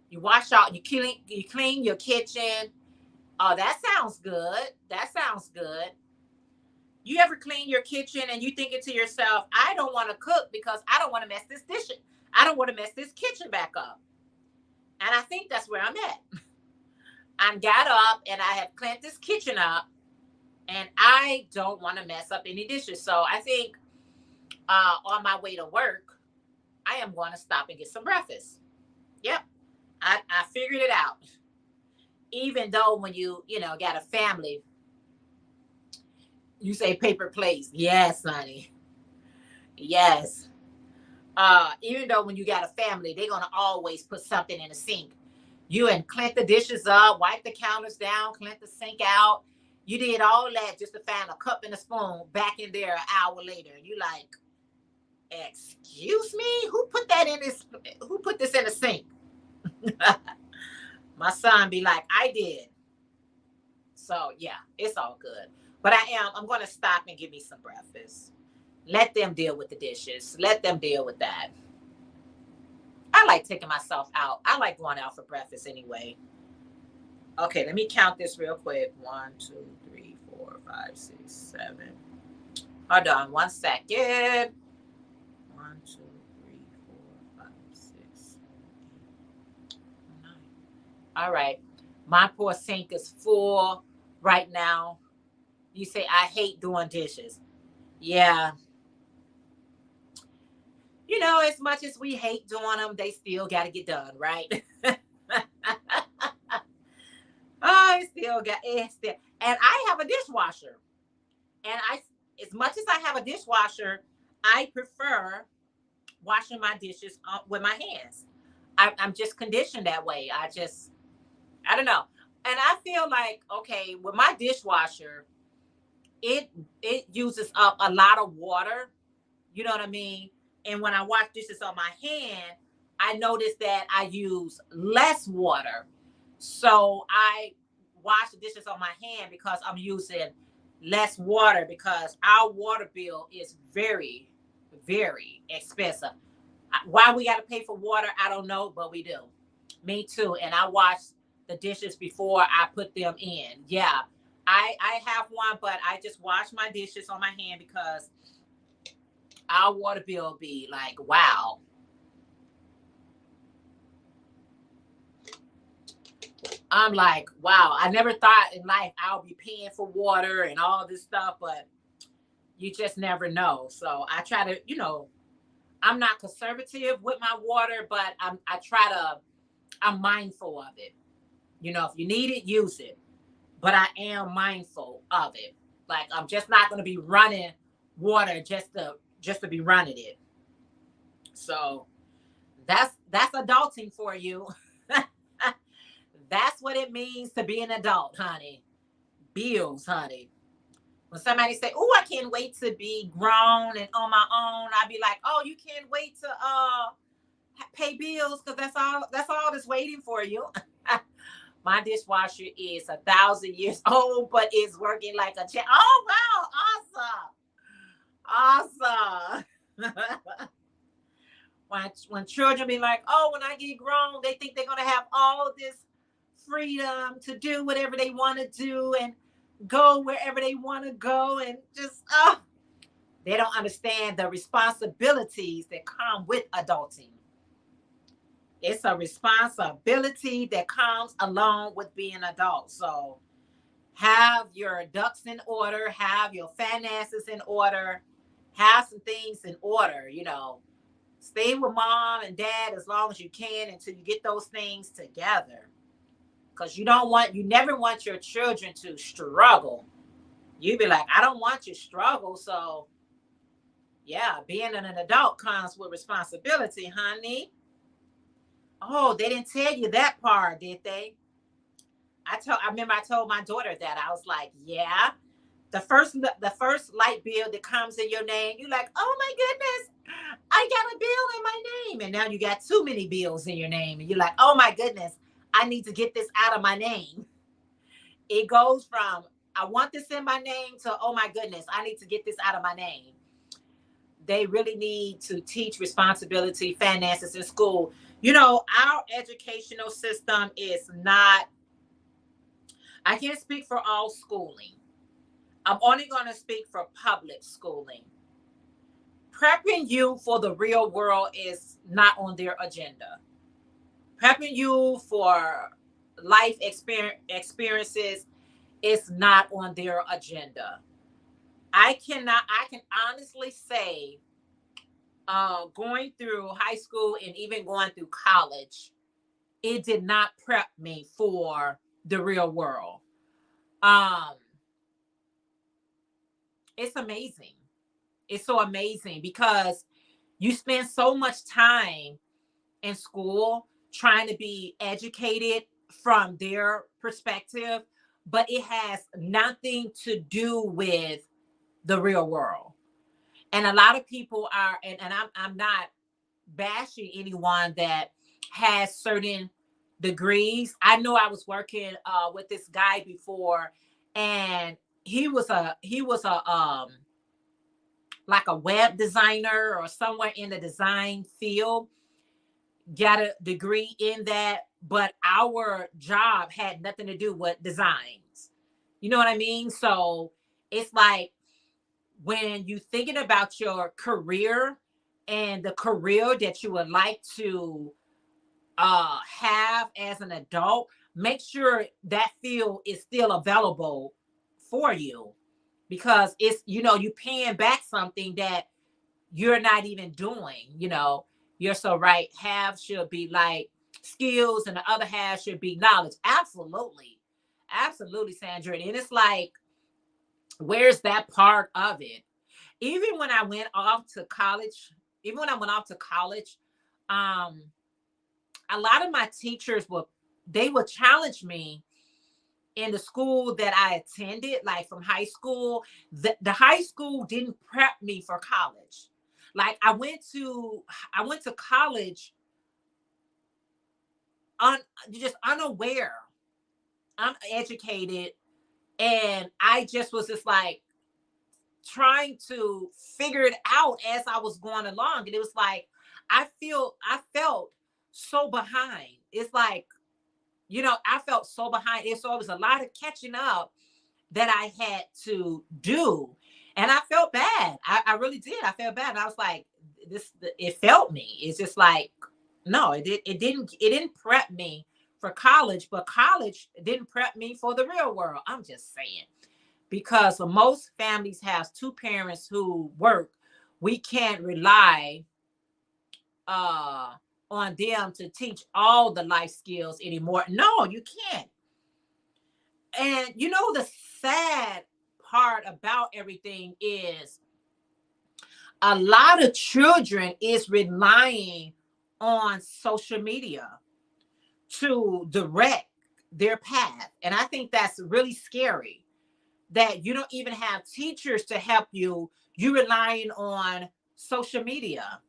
You wash out, you clean your kitchen. Oh, that sounds good. That sounds good. You ever clean your kitchen and you thinking to yourself, I don't want to cook because I don't want to mess this dish. I don't want to mess this kitchen back up. And I think that's where I'm at. I got up and I have cleaned this kitchen up and I don't want to mess up any dishes. So I think on my way to work, I am going to stop and get some breakfast. Yep. I figured it out. Even though when you got a family, you say paper plates. Yes, honey. Yes. Even though when you got a family, they're going to always put something in the sink. You and clean the dishes up, wipe the counters down, clean the sink out. You did all that just to find a cup and a spoon back in there an hour later. And you like, excuse me? Who put this in the sink? My son be like, I did. So yeah, it's all good. But I'm going to stop and give me some breakfast. Let them deal with the dishes. Let them deal with that. I like taking myself out. I like going out for breakfast anyway. Okay, let me count this real quick. 1, 2, 3, 4, 5, 6, 7. Hold on 1 second. 1, 2, 3, 4, 5, 6, 7, 8, 9. All right. My poor sink is full right now. You say, I hate doing dishes. Yeah. As much as we hate doing them, they still got to get done, right? Oh, and I have a dishwasher. And as much as I have a dishwasher, I prefer washing my dishes with my hands. I'm just conditioned that way. I don't know. And I feel like, okay, with my dishwasher, it uses up a lot of water. You know what I mean? And when I wash dishes on my hand, I notice that I use less water. So I wash the dishes on my hand because I'm using less water because our water bill is very, very expensive. Why we got to pay for water, I don't know, but we do. Me too. And I wash the dishes before I put them in. Yeah, I have one, but I just wash my dishes on my hand because our water bill be like, wow. I'm like, wow, I never thought in life I'll be paying for water and all this stuff, but you just never know. So I try to, I'm not conservative with my water, but I'm mindful of it. If you need it, use it. But I am mindful of it. Like, I'm just not going to be running water just to be running it. So that's adulting for you. That's what it means to be an adult, honey. Bills, honey. When somebody say, "Oh, I can't wait to be grown and on my own," I'd be like, "Oh, you can't wait to pay bills because that's all that's waiting for you." My dishwasher is 1,000 years old, but it's working like a champ. Oh, wow. Awesome. When children be like, oh, when I get grown, they think they're going to have all this freedom to do whatever they want to do and go wherever they want to go, and just, they don't understand the responsibilities that come with adulting. It's a responsibility that comes along with being an adult. So have your ducks in order, have your finances in order, have some things in order, Stay with mom and dad as long as you can until you get those things together. Because you never want your children to struggle. You be like, I don't want you to struggle. So yeah, being an adult comes with responsibility, honey. Oh, they didn't tell you that part, did they? I remember I told my daughter that. I was like, yeah, the first light bill that comes in your name, you're like, oh my goodness, I got a bill in my name. And now you got too many bills in your name. And you're like, oh my goodness, I need to get this out of my name. It goes from, I want this in my name to, oh my goodness, I need to get this out of my name. They really need to teach responsibility, finances in school. Our educational system is not, I can't speak for all schooling. I'm only going to speak for public schooling. Prepping you for the real world is not on their agenda. Prepping you for life experiences is not on their agenda. I can honestly say, going through high school and even going through college, it did not prep me for the real world. It's amazing. It's so amazing because you spend so much time in school trying to be educated from their perspective, but it has nothing to do with the real world. And a lot of people are, and I'm not bashing anyone that has certain degrees. I know I was working with this guy before, and he was a like a web designer or somewhere in the design field, got a degree in that, but our job had nothing to do with designs. You know what I mean? So it's like, when you thinking about your career and the career that you would like to have as an adult, make sure that field is still available for you, because it's, you're paying back something that you're not even doing. You're so right. Half should be like skills and the other half should be knowledge. Absolutely. Absolutely, Sandra. And it's like, where's that part of it? Even when I went off to college, a lot of my teachers would challenge me in the school that I attended, like from high school. The high school didn't prep me for college. Like I went to college just unaware, uneducated, and I just was just like trying to figure it out as I was going along. And it was like, I felt so behind. It's like, I felt so behind. So it was a lot of catching up that I had to do. And I felt bad. I really did. I felt bad. And I was like, it felt me. It's just like, no, it didn't prep me for college, but college didn't prep me for the real world. I'm just saying. Because most families have two parents who work. We can't rely on them to teach all the life skills anymore. No, you can't. And the sad part about everything is a lot of children is relying on social media to direct their path. And I think that's really scary, that you don't even have teachers to help you. You're relying on social media.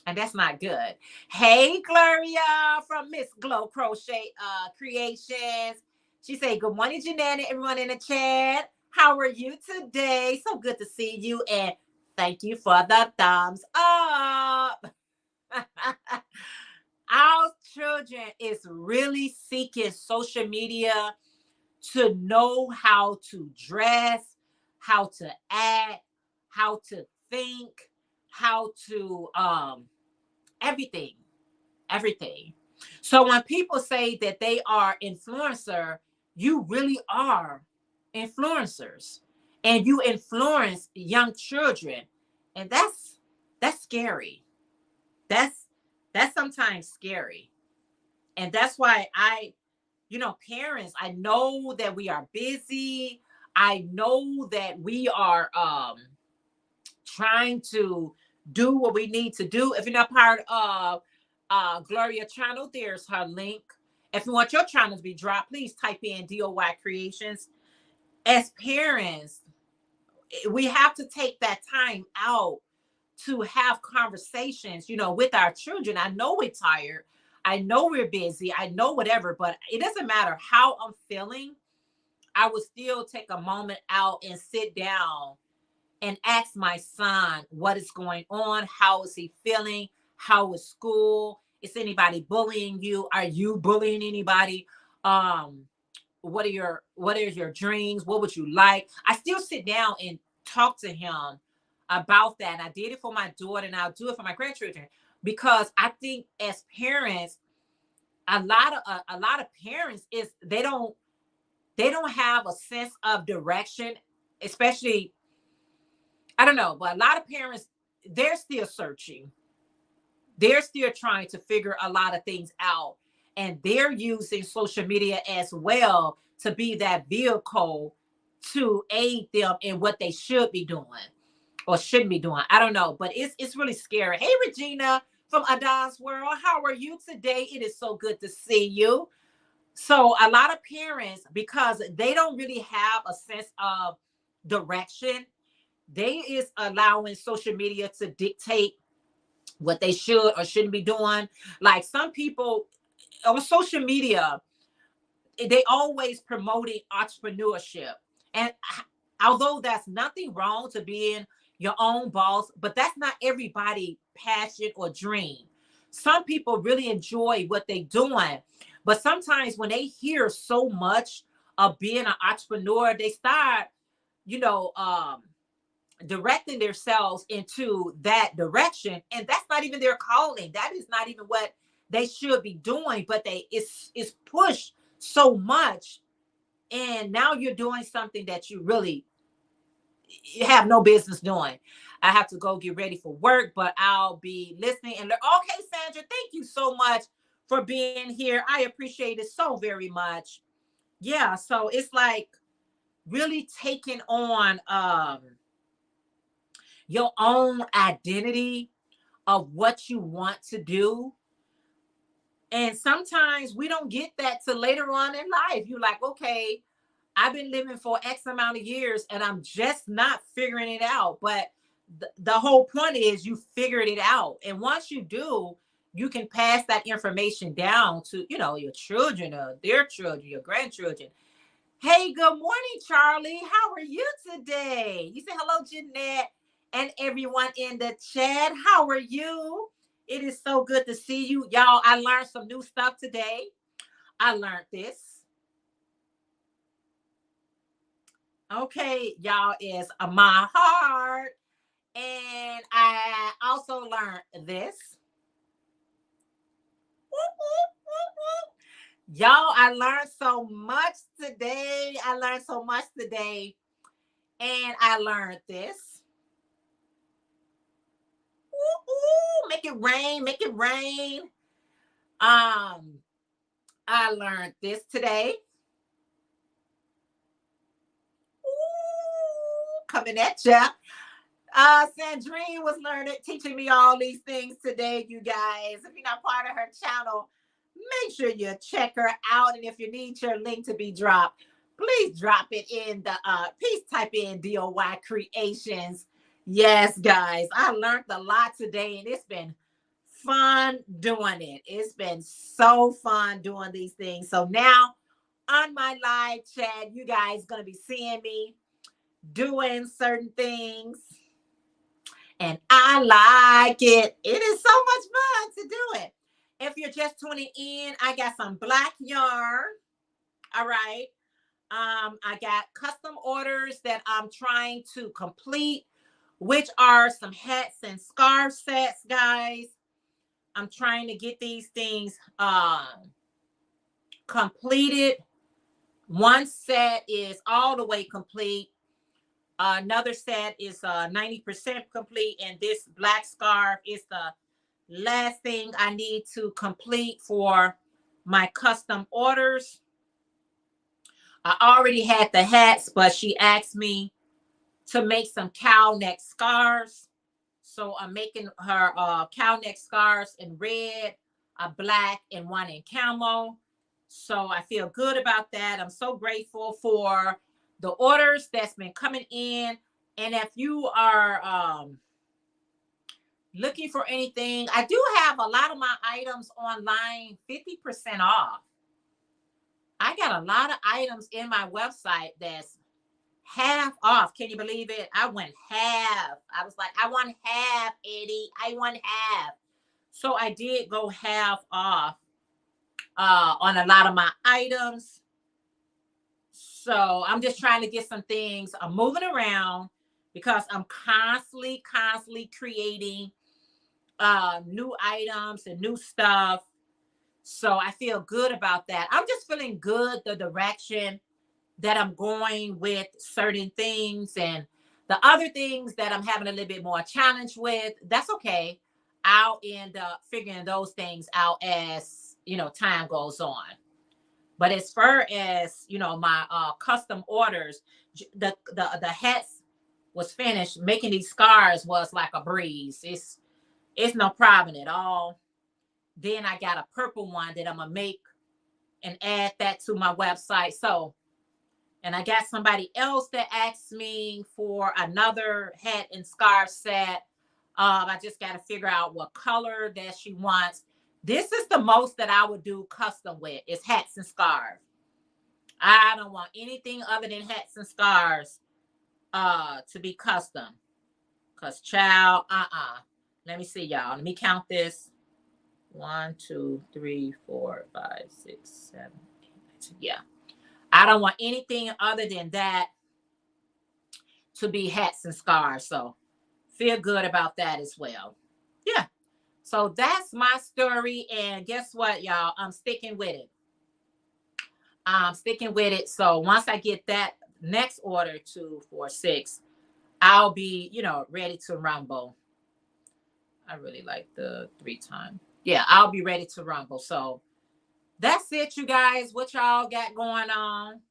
And that's not good. Hey, Gloria from Miss Glow Crochet Creations. She said, good morning, Jeanette, and everyone in the chat. How are you today? So good to see you, and thank you for the thumbs up. Our children is really seeking social media to know how to dress, how to act, how to think, how to everything, everything. So when people say that they are influencer, you really are influencers, and you influence young children, and that's scary. That's that's sometimes scary, and that's why parents, I know that we are busy. I know that we are trying to do what we need to do. If you're not part of Gloria channel, there's her link. If you want your channel to be dropped, please type in DOYcreations. As parents, we have to take that time out to have conversations, with our children. I know we're tired. I know we're busy. I know whatever, but it doesn't matter how I'm feeling. I would still take a moment out and sit down and ask my son what is going on. How is he feeling? How is school? Is anybody bullying you? Are you bullying anybody? Um, what are your dreams? What would you like? I still sit down and talk to him about that. And I did it for my daughter, and I'll do it for my grandchildren, because I think as parents, a lot of parents is they don't have a sense of direction, especially, I don't know, but a lot of parents, they're still searching. They're still trying to figure a lot of things out. And they're using social media as well to be that vehicle to aid them in what they should be doing or shouldn't be doing. I don't know, but it's really scary. Hey, Regina from Adon's World, how are you today? It is so good to see you. So a lot of parents, because they don't really have a sense of direction, they is allowing social media to dictate what they should or shouldn't be doing. Like some people on social media, they always promoting entrepreneurship. And although that's nothing wrong to being your own boss, but that's not everybody passion or dream. Some people really enjoy what they're doing, but sometimes when they hear so much of being an entrepreneur, they start, you know, directing themselves into that direction, and that's not even their calling. That is not even what they should be doing, but it's pushed so much, and now you're doing something that you have no business doing. I have to go get ready for work, but I'll be listening and okay, Sandra, thank you so much for being here. I appreciate it so very much. Yeah, so it's like really taking on your own identity of what you want to do. And sometimes we don't get that till later on in life. You're like, okay, I've been living for X amount of years and I'm just not figuring it out. But the whole point is you figured it out. And once you do, you can pass that information down to, your children or their children, your grandchildren. Hey, good morning, Charlie. How are you today? You say hello, Jeanette, and everyone in the chat. How are you? It is so good to see you. Y'all, I learned some new stuff today. I learned this. Okay, y'all, is my heart. And I also learned this. Y'all, I learned so much today. And I learned this. Make it rain, make it rain. I learned this today. Coming at ya. Sandrine was teaching me all these things today, you guys. If you're not part of her channel, make sure you check her out. And if you need your link to be dropped, please drop it in please type in DOYcreations. Yes, guys, I learned a lot today, and it's been fun doing it. It's been so fun doing these things. So now on my live chat, you guys gonna be seeing me. doing certain things. And I like it. It is so much fun to do it. If you're just tuning in, I got some black yarn. All right. I got custom orders that I'm trying to complete, which are some hats and scarf sets, guys. I'm trying to get these things completed. One set is all the way complete. Another set is 90% complete. And this black scarf is the last thing I need to complete for my custom orders. I already had the hats, but she asked me to make some cow neck scarves. So I'm making her cow neck scarves in red, a black, and one in camo. So I feel good about that. I'm so grateful for the orders that's been coming in. And if you are looking for anything, I do have a lot of my items online 50% off. I got a lot of items in my website that's half off. Can you believe it? I went half. I was like, I want half, Eddie. I want half. So I did go half off on a lot of my items. So I'm just trying to get some things. I'm moving around because I'm constantly creating new items and new stuff. So I feel good about that. I'm just feeling good, the direction that I'm going with certain things, and the other things that I'm having a little bit more challenge with, that's okay. I'll end up figuring those things out as, time goes on. But as far as, my custom orders, the hats was finished. Making these scarves was like a breeze. It's no problem at all. Then I got a purple one that I'm gonna make and add that to my website. So, and I got somebody else that asked me for another hat and scarf set. I just got to figure out what color that she wants. This is the most that I would do custom with, is hats and scarves. I don't want anything other than hats and scarves to be custom. Because child, Let me see, y'all. Let me count this. 1, 2, 3, 4, 5, 6, 7, 8, 9, 10. Yeah. I don't want anything other than that to be hats and scarves. So feel good about that as well. Yeah. So that's my story. And guess what, y'all? I'm sticking with it. So once I get that next order, 2, 4, 6, I'll be, ready to rumble. I really like the 3 times. Yeah, I'll be ready to rumble. So that's it, you guys. What y'all got going on?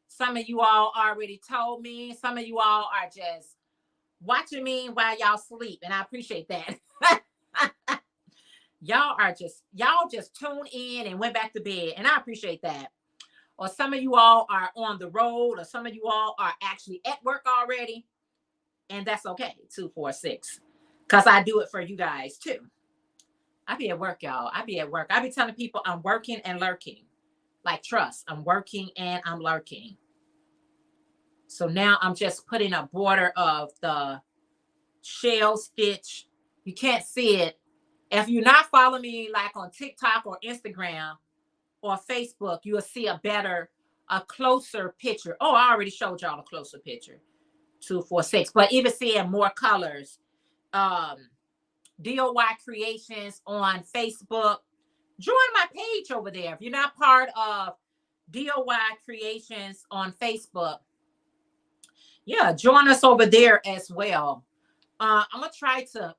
Some of you all already told me. Some of you all are just watching me while y'all sleep, and I appreciate that. y'all just tuned in and went back to bed, and I appreciate that. Or some of you all are on the road, or some of you all are actually at work already, and that's okay. 2, 4, 6, because I do it for you guys too. I be at work, y'all. I be at work. I be telling people I'm working and lurking. Like, trust, I'm working and I'm lurking. So now I'm just putting a border of the shell stitch. You can't see it. If you're not following me like on TikTok or Instagram or Facebook, you will see a closer picture. Oh, I already showed y'all a closer picture. 2, 4, 6. But even seeing more colors. DOYcreations on Facebook. Join my page over there. If you're not part of DOYcreations on Facebook, yeah, join us over there as well. I'm gonna try to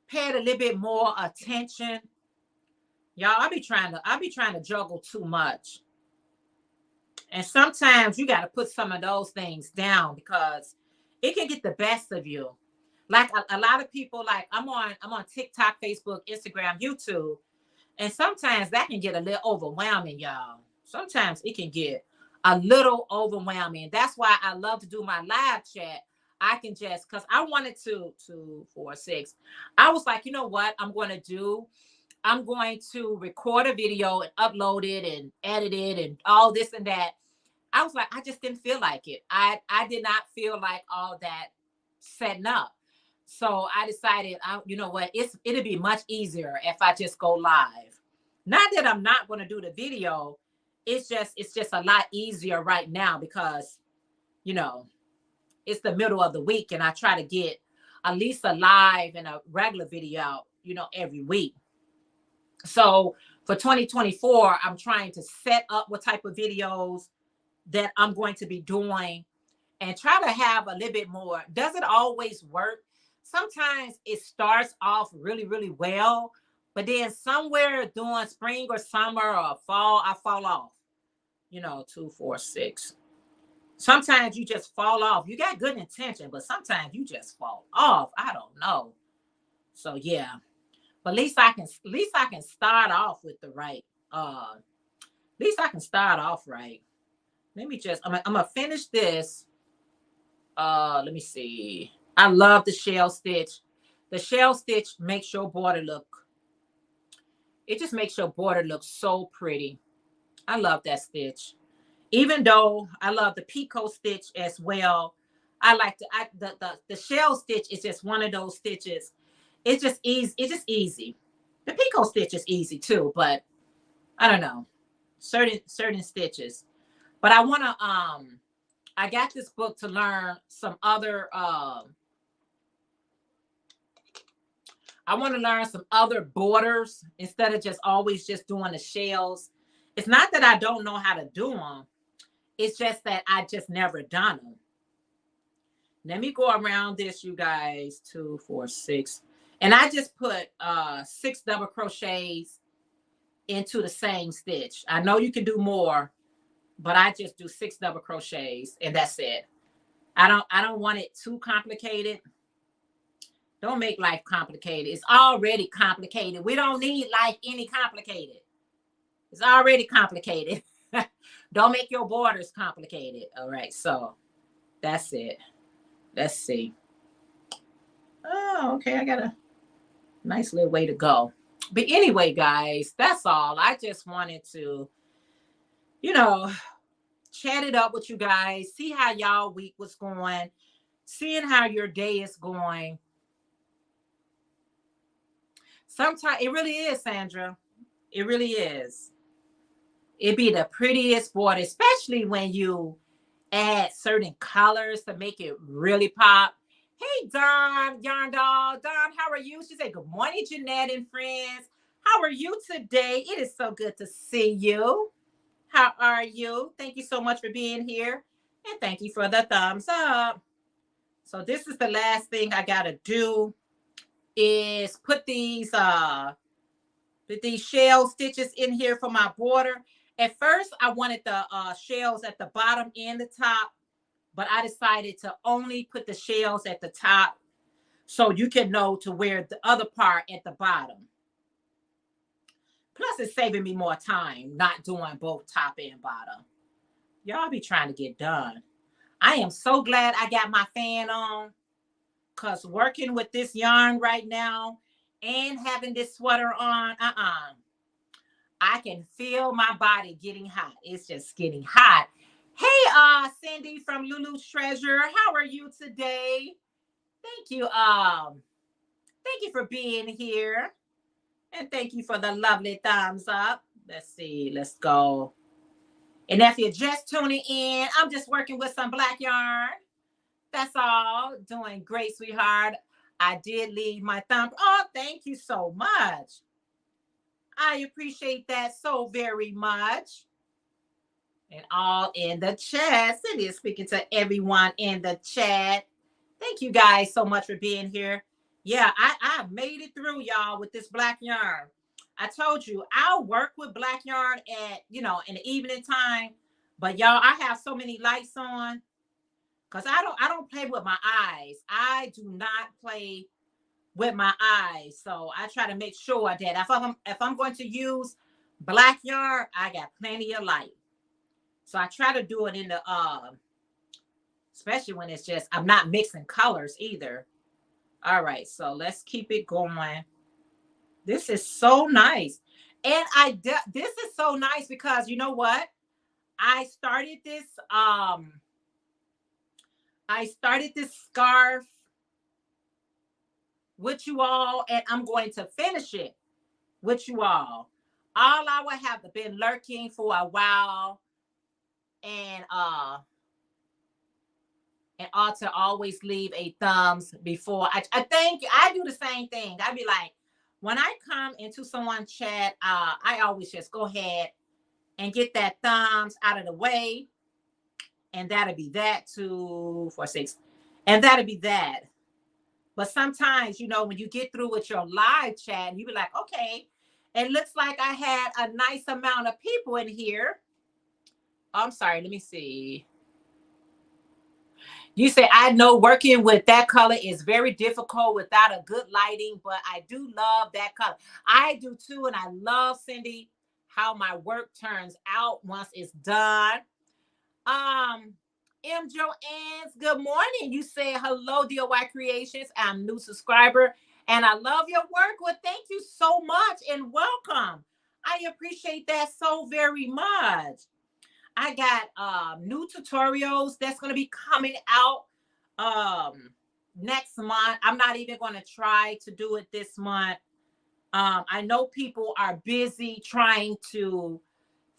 pay it a little bit more attention. Y'all, I be trying to juggle too much. And sometimes you got to put some of those things down because it can get the best of you. Like a lot of people, like I'm on TikTok, Facebook, Instagram, YouTube, and sometimes that can get a little overwhelming, y'all. Sometimes it can get a little overwhelming. That's why I love to do my live chat. I can just, because I wanted to 2, 4, 6. I was like, you know what I'm going to do? I'm going to record a video and upload it and edit it and all this and that. I was like, I just didn't feel like it. I did not feel like all that setting up. So I decided, you know what, it'll be much easier if I just go live. Not that I'm not going to do the video. It's just a lot easier right now because, you know, it's the middle of the week and I try to get at least a live and a regular video out, you know, every week. So for 2024, I'm trying to set up what type of videos that I'm going to be doing and try to have a little bit more. Does it always work? Sometimes it starts off really, really well, but then somewhere during spring or summer or fall, I fall off. You know, 2, 4, 6. Sometimes you just fall off. You got good intention, but sometimes you just fall off. I don't know. So yeah, but at least I can start off with the right. At least I can start off right. Let me just. I'm gonna finish this. Let me see. I love the shell stitch. The shell stitch makes your border look. It just makes your border look so pretty. I love that stitch. Even though I love the picot stitch as well, I like the shell stitch is just one of those stitches. It's just easy. It's just easy. The picot stitch is easy too, but I don't know, certain stitches. But I want to I got this book to learn some other I want to learn some other borders instead of just always just doing the shells. It's not that I don't know how to do them. It's just that I just never done them. Let me go around this, you guys. 2, 4, 6. And I just put 6 double crochets into the same stitch. I know you can do more, but I just do 6 double crochets and that's it. I don't want it too complicated. Don't make life complicated. It's already complicated. We don't need life any complicated. It's already complicated. Don't make your borders complicated. All right, so that's it. Let's see. Oh, okay. I got a nice little way to go. But anyway, guys, that's all. I just wanted to, you know, chat it up with you guys, see how y'all week was going, seeing how your day is going. Sometimes it really is, Sandra. It really is. It'd be the prettiest border, especially when you add certain colors to make it really pop. Hey, Dawn, Yarn Doll. Dawn, how are you? She said, good morning, Jeanette and friends. How are you today? It is so good to see you. How are you? Thank you so much for being here. And thank you for the thumbs up. So this is the last thing I got to do is put these shell stitches in here for my border. At first, I wanted the shells at the bottom and the top, but I decided to only put the shells at the top so you can know to wear the other part at the bottom. Plus, it's saving me more time not doing both top and bottom. Y'all be trying to get done. I am so glad I got my fan on because working with this yarn right now and having this sweater on, I can feel my body getting hot. It's just getting hot. Hey, Cindy from Lulu's Treasure. How are you today? Thank you. Thank you for being here. And thank you for the lovely thumbs up. Let's see. Let's go. And if you're just tuning in, I'm just working with some black yarn. That's all. Doing great, sweetheart. I did leave my thumb. Oh, thank you so much. I appreciate that so very much. And all in the chat. Cindy is speaking to everyone in the chat. Thank you guys so much for being here. Yeah, I made it through, y'all, with this black yarn. I told you, I'll work with black yarn at, in the evening time. But y'all, I have so many lights on because I don't play with my eyes. I do not play with my eyes. So I try to make sure that if I'm going to use black yarn, I got plenty of light. So I try to do it in the especially when it's just I'm not mixing colors either. All right, so let's keep it going. This is so nice. And this is so nice because you know what? I started this I started this scarf with you all, and I'm going to finish it with you all. All I would have been lurking for a while, and ought to always leave a thumbs before I think I do the same thing. I'd be like, when I come into someone's chat, I always just go ahead and get that thumbs out of the way, and that'll be that 2 4 6, and that'll be that. But sometimes, when you get through with your live chat, you be like, okay, it looks like I had a nice amount of people in here. I'm sorry, let me see. You say, I know working with that color is very difficult without a good lighting, but I do love that color. I do too, and I love, Cindy, how my work turns out once it's done. M. Joanne's, good morning. You say, hello, DOYcreations. I'm new subscriber, and I love your work. Well, thank you so much, and welcome. I appreciate that so very much. I got new tutorials that's going to be coming out next month. I'm not even going to try to do it this month. I know people are busy trying to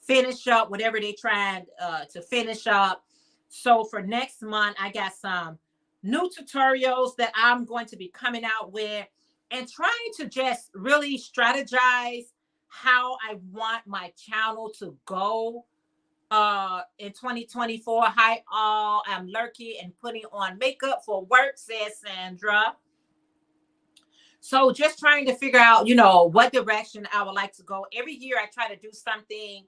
finish up whatever they're trying to finish up. So for next month, I got some new tutorials that I'm going to be coming out with, and trying to just really strategize how I want my channel to go in 2024. Hi all, I'm lurking and putting on makeup for work, says Sandra. So just trying to figure out, what direction I would like to go. Every year I try to do something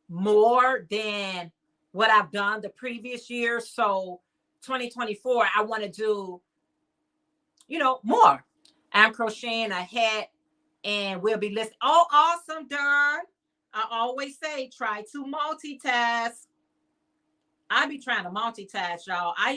more than what I've done the previous year. So 2024, I want to do, more. I'm crocheting a hat, and we'll be listening. Oh, awesome, Don. I always say, try to multitask. I be trying to multitask, y'all. I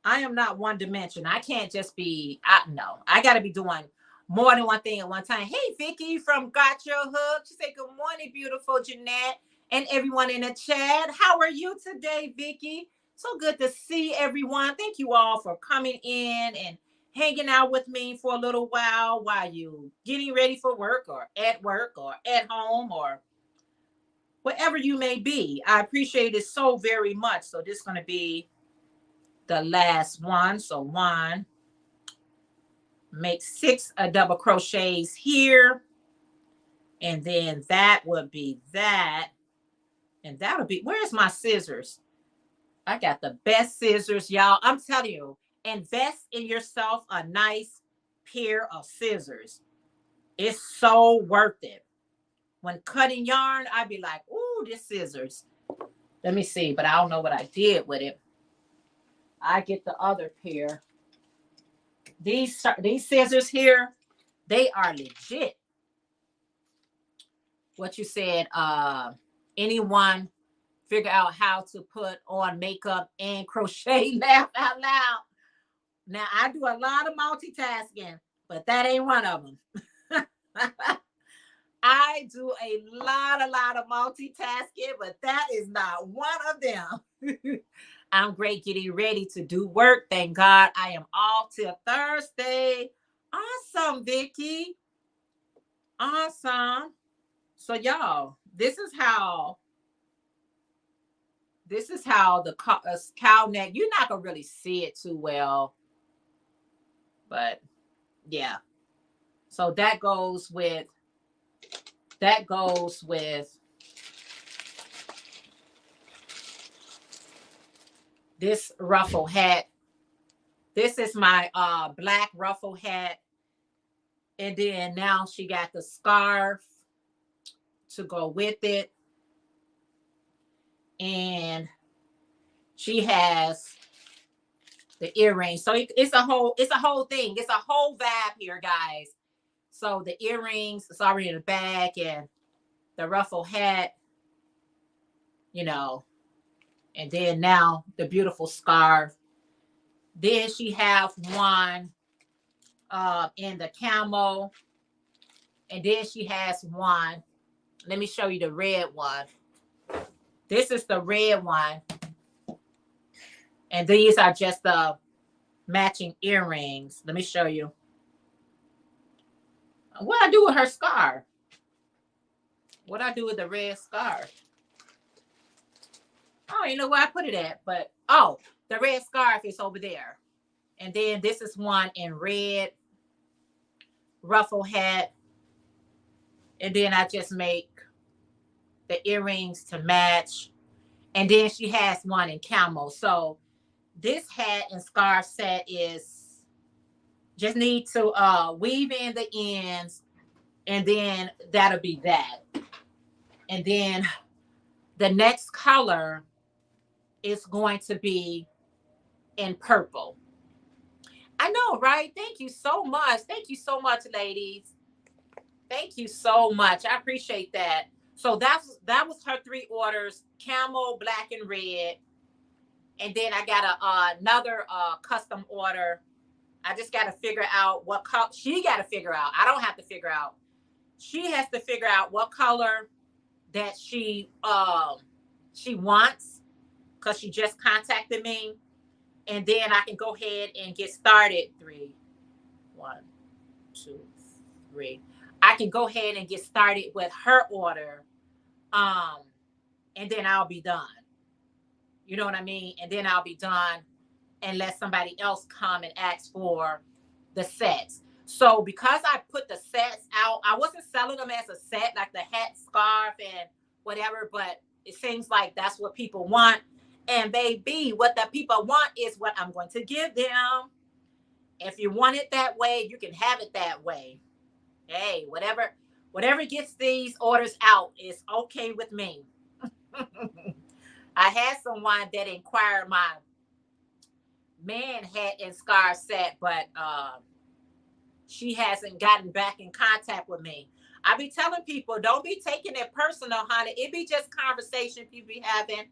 am not one dimension. I can't just be, no, I got to be doing more than one thing at one time. Hey, Vicky from Got Your Hook. She said, good morning, beautiful Jeanette, and everyone in the chat. How are you today, Vicky? So good to see everyone. Thank you all for coming in and hanging out with me for a little while you getting ready for work or at home or wherever you may be. I appreciate it so very much. So this is going to be the last one. So 1, make 6 double crochets here, and then that would be that, and that'll be, where's my scissors? I got the best scissors, y'all. I'm telling you, invest in yourself a nice pair of scissors. It's so worth it. When cutting yarn, I'd be like, ooh, this scissors. Let me see, but I don't know what I did with it. I get the other pair. These scissors here, they are legit. What you said, anyone figure out how to put on makeup and crochet, laugh out loud. Now, I do a lot of multitasking, but that ain't one of them. I do a lot of multitasking, but that is not one of them. I'm great getting ready to do work. Thank God I am off till Thursday. Awesome, Vicky. Awesome. So y'all, this is how the cow neck, you're not gonna really see it too well, but yeah. So that goes with this ruffle hat. This is my black ruffle hat. And then now she got the scarf to go with it. And she has the earrings. So it's a whole thing. It's a whole vibe here, guys. So the earrings, it's already in the bag, and the ruffle hat, and then now the beautiful scarf. Then she have one in the camo, and then she has one. Let me show you the red one. This is the red one. And these are just the matching earrings. Let me show you. What I do with her scarf? What I do with the red scarf? Oh, you know where I put it at, but oh, the red scarf is over there. And then this is one in red, ruffle hat. And then I just make the earrings to match. And then she has one in camel. So this hat and scarf set is just need to weave in the ends, and then that'll be that. And then the next color is going to be in purple. I know, right? Thank you so much. Thank you so much, ladies. Thank you so much. I appreciate that. So that was her 3 orders: camel, black, and red. And then I got another custom order. I just got to figure out what color. She got to figure out. I don't have to figure out. She has to figure out what color that she wants, because she just contacted me. And then I can go ahead and get started. 3, 1, 2, 3. I can go ahead and get started with her order. And then I'll be done. You know what I mean? And then I'll be done unless somebody else come and ask for the sets. So because I put the sets out, I wasn't selling them as a set, like the hat, scarf, and whatever, but it seems like that's what people want. And baby, what the people want is what I'm going to give them. If you want it that way, you can have it that way. Hey, whatever gets these orders out is okay with me. I had someone that inquired my man hat and scarf set, but she hasn't gotten back in contact with me. I be telling people, don't be taking it personal, honey. It be just conversation people be having.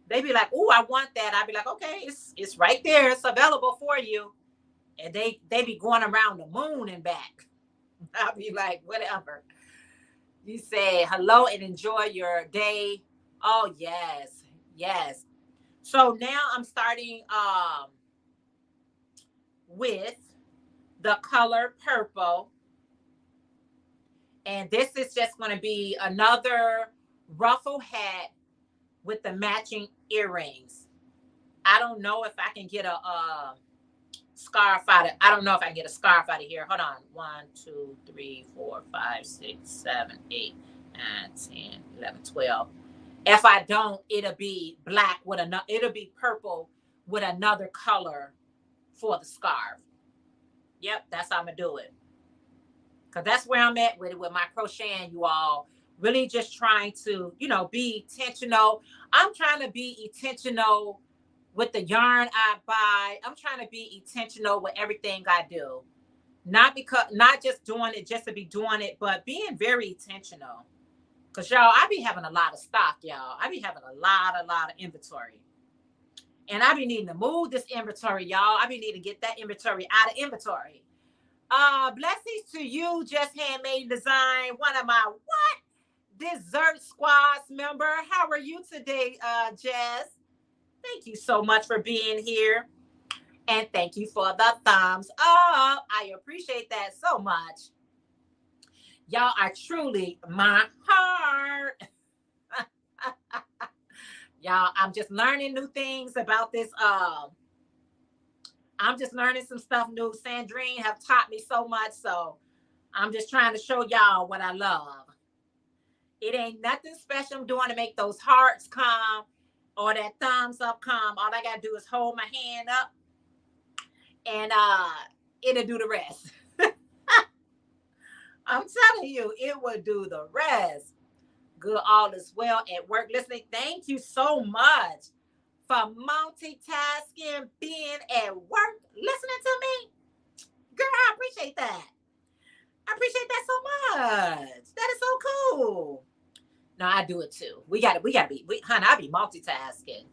They be like, "Oh, I want that." I be like, "Okay, it's right there. It's available for you." And they be going around the moon and back. I'll be like, whatever. You say hello and enjoy your day. Oh, yes. Yes. So now I'm starting with the color purple. And this is just going to be another ruffle hat with the matching earrings. I don't know if I can get a scarf out of, I don't know if I can get a scarf out of here. Hold on. 1, 2, 3, 4, 5, 6, 7, 8, 9, 10, 11, 12. If I don't, it'll be black with another, it'll be purple with another color for the scarf. Yep, that's how I'm gonna do it. Cause that's where I'm at with it, with my crocheting, you all. Really just trying to, be intentional. I'm trying to be intentional with the yarn I buy. I'm trying to be intentional with everything I do. Not just doing it just to be doing it, but being very intentional. Cause y'all, I be having a lot of stock, y'all. I be having a lot of inventory. And I be needing to move this inventory, y'all. I be needing to get that inventory out of inventory. Blessings to you, Just Handmade Design, one of my Dessert Squads member. How are you today, Jess? Thank you so much for being here. And thank you for the thumbs up. I appreciate that so much. Y'all are truly my heart. Y'all, I'm just learning new things about this. I'm just learning some stuff new. Sandrine have taught me so much. So I'm just trying to show y'all what I love. It ain't nothing special I'm doing to make those hearts come or that thumbs up come. All I got to do is hold my hand up and it'll do the rest. I'm telling you, it will do the rest. Good, all is well at work. Listening, thank you so much for multitasking, being at work, listening to me. Girl, I appreciate that. I appreciate that so much. That is so cool. No, I do it too. We gotta be, honey, I be multitasking.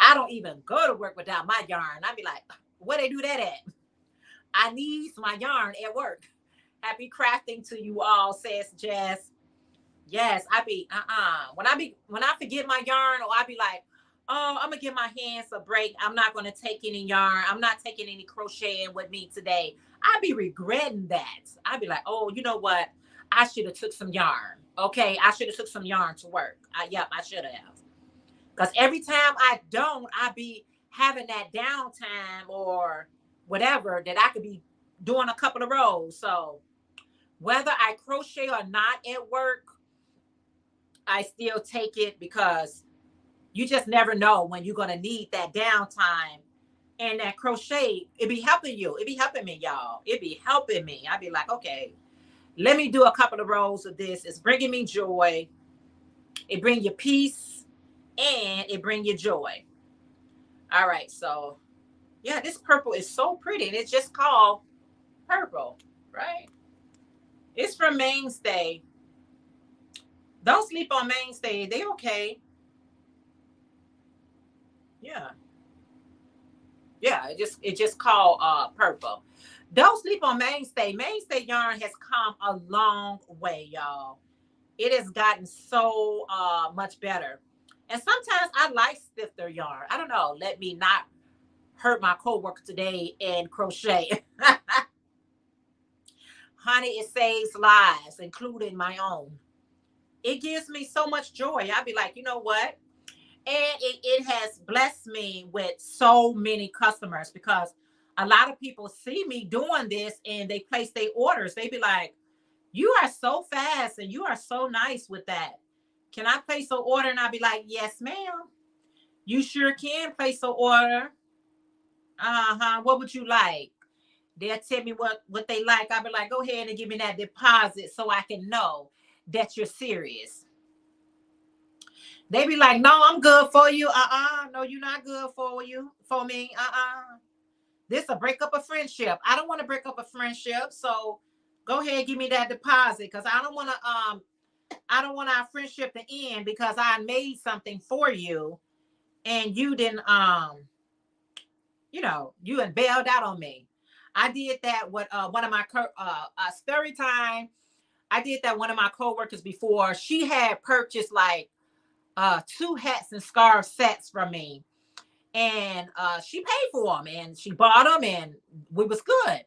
I don't even go to work without my yarn. I be like, where they do that at? I need my yarn at work. Happy crafting to you all, says Jess. Yes, I be when I forget my yarn, or I be like, oh, I'm gonna give my hands a break. I'm not gonna take any yarn. I'm not taking any crocheting with me today. I be regretting that. I be like, oh, you know what? I should have took some yarn. Okay, I should have took some yarn to work. Yep, I should have. Because every time I don't, I be having that downtime or whatever that I could be doing a couple of rows. So whether I crochet or not at work, I still take it because you just never know when you're going to need that downtime. And that crochet, it be helping you. It be helping me, y'all. It be helping me. I be like, okay, let me do a couple of rows of this. It's bringing me joy. It bring you peace and it bring you joy. All right. So yeah, this purple is so pretty. And it's just called purple, right? It's from Mainstay. Don't sleep on Mainstay. They okay. Yeah. Yeah, it just called purple. Don't sleep on Mainstay. Mainstay yarn has come a long way, y'all. It has gotten so much better. And sometimes I like stifter yarn. I don't know. Let me not hurt my coworker today and crochet. Honey, it saves lives, including my own. It gives me so much joy. I'd be like, you know what? And it has blessed me with so many customers because a lot of people see me doing this and they place their orders. They be like, you are so fast and you are so nice with that. Can I place an order? And I'll be like, yes, ma'am. You sure can place an order. Uh-huh. What would you like? They'll tell me what they like. I'll be like, go ahead and give me that deposit so I can know that you're serious. They be like, no, I'm good for you. No, you're not good for me. This a break up a friendship. I don't want to break up a friendship. So go ahead, give me that deposit. Cause I don't want our friendship to end because I made something for you and you didn't you had bailed out on me. I did that with one of my story time. I did that one of my coworkers before. She had purchased like 2 hats and scarf sets from me, and she paid for them and she bought them and we was good.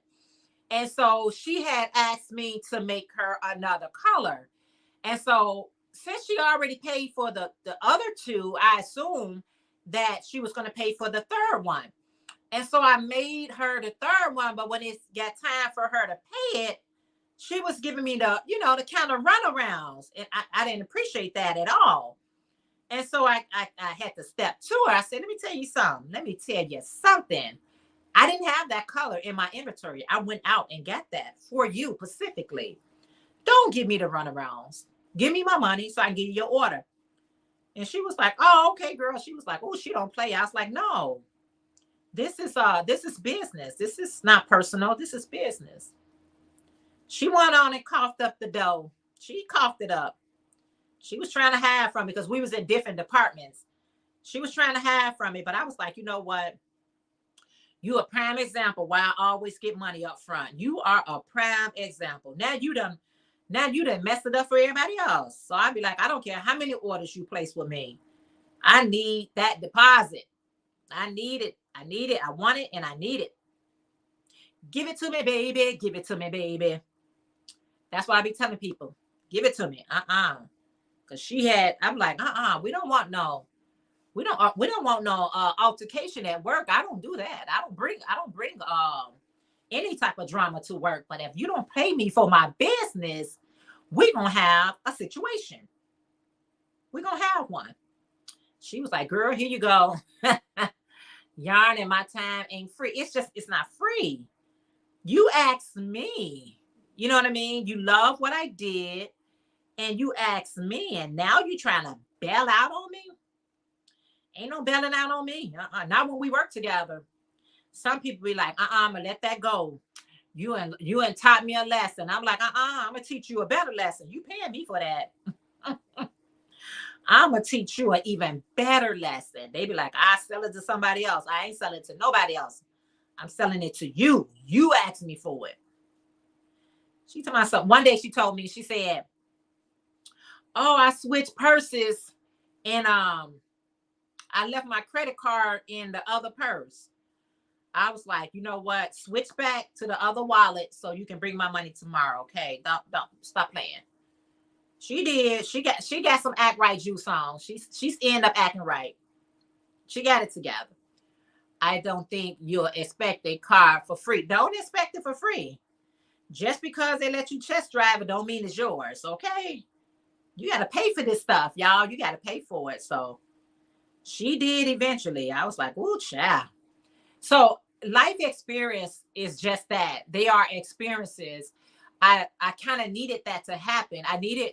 And so she had asked me to make her another color, and so since she already paid for the other 2, I assumed that she was going to pay for the third one. And so I made her the third one, but when it got time for her to pay it, she was giving me the kind of runarounds, and I didn't appreciate that at all. And so I had to step to her. I said, let me tell you something. Let me tell you something. I didn't have that color in my inventory. I went out and got that for you specifically. Don't give me the runarounds. Give me my money so I can give you your order. And she was like, oh, okay, girl. She was like, oh, she don't play. I was like, no, this is business. This is not personal. This is business. She went on and coughed up the dough. She coughed it up. She was trying to hide from me because we was in different departments. She was trying to hide from me, but I was like, you know what? You a prime example why I always get money up front. You are a prime example. Now you done messed it up for everybody else. So I'd be like, I don't care how many orders you place with me. I need that deposit. I need it. I need it. I want it and I need it. Give it to me, baby. Give it to me, baby. That's why I be telling people, give it to me. Cause I'm like, we don't want no altercation at work. I don't do that. I don't bring any type of drama to work. But if you don't pay me for my business, we're gonna have a situation. We're gonna have one. She was like, girl, here you go. Yarn and my time ain't free. It's not free. You asked me. You know what I mean? You love what I did. And you asked me, and now you trying to bail out on me? Ain't no bailing out on me. Not when we work together. Some people be like, I'm gonna let that go. You and taught me a lesson. I'm like, I'm gonna teach you a better lesson. You paying me for that. I'm gonna teach you an even better lesson. They be like, I sell it to somebody else. I ain't selling it to nobody else. I'm selling it to you. You asked me for it. She told myself one day. She told me. She said, Oh, I switched purses and I left my credit card in the other purse. I was like, you know what? Switch back to the other wallet so you can bring my money tomorrow. Okay. Don't stop playing. She did. She got some act right juice on. She's end up acting right. She got it together. I don't think you'll expect a car for free. Don't expect it for free. Just because they let you test drive it don't mean it's yours. Okay. You got to pay for this stuff, y'all. You got to pay for it. So she did eventually. I was like, ooh, child. So life experience is just that. They are experiences. I kind of needed that to happen.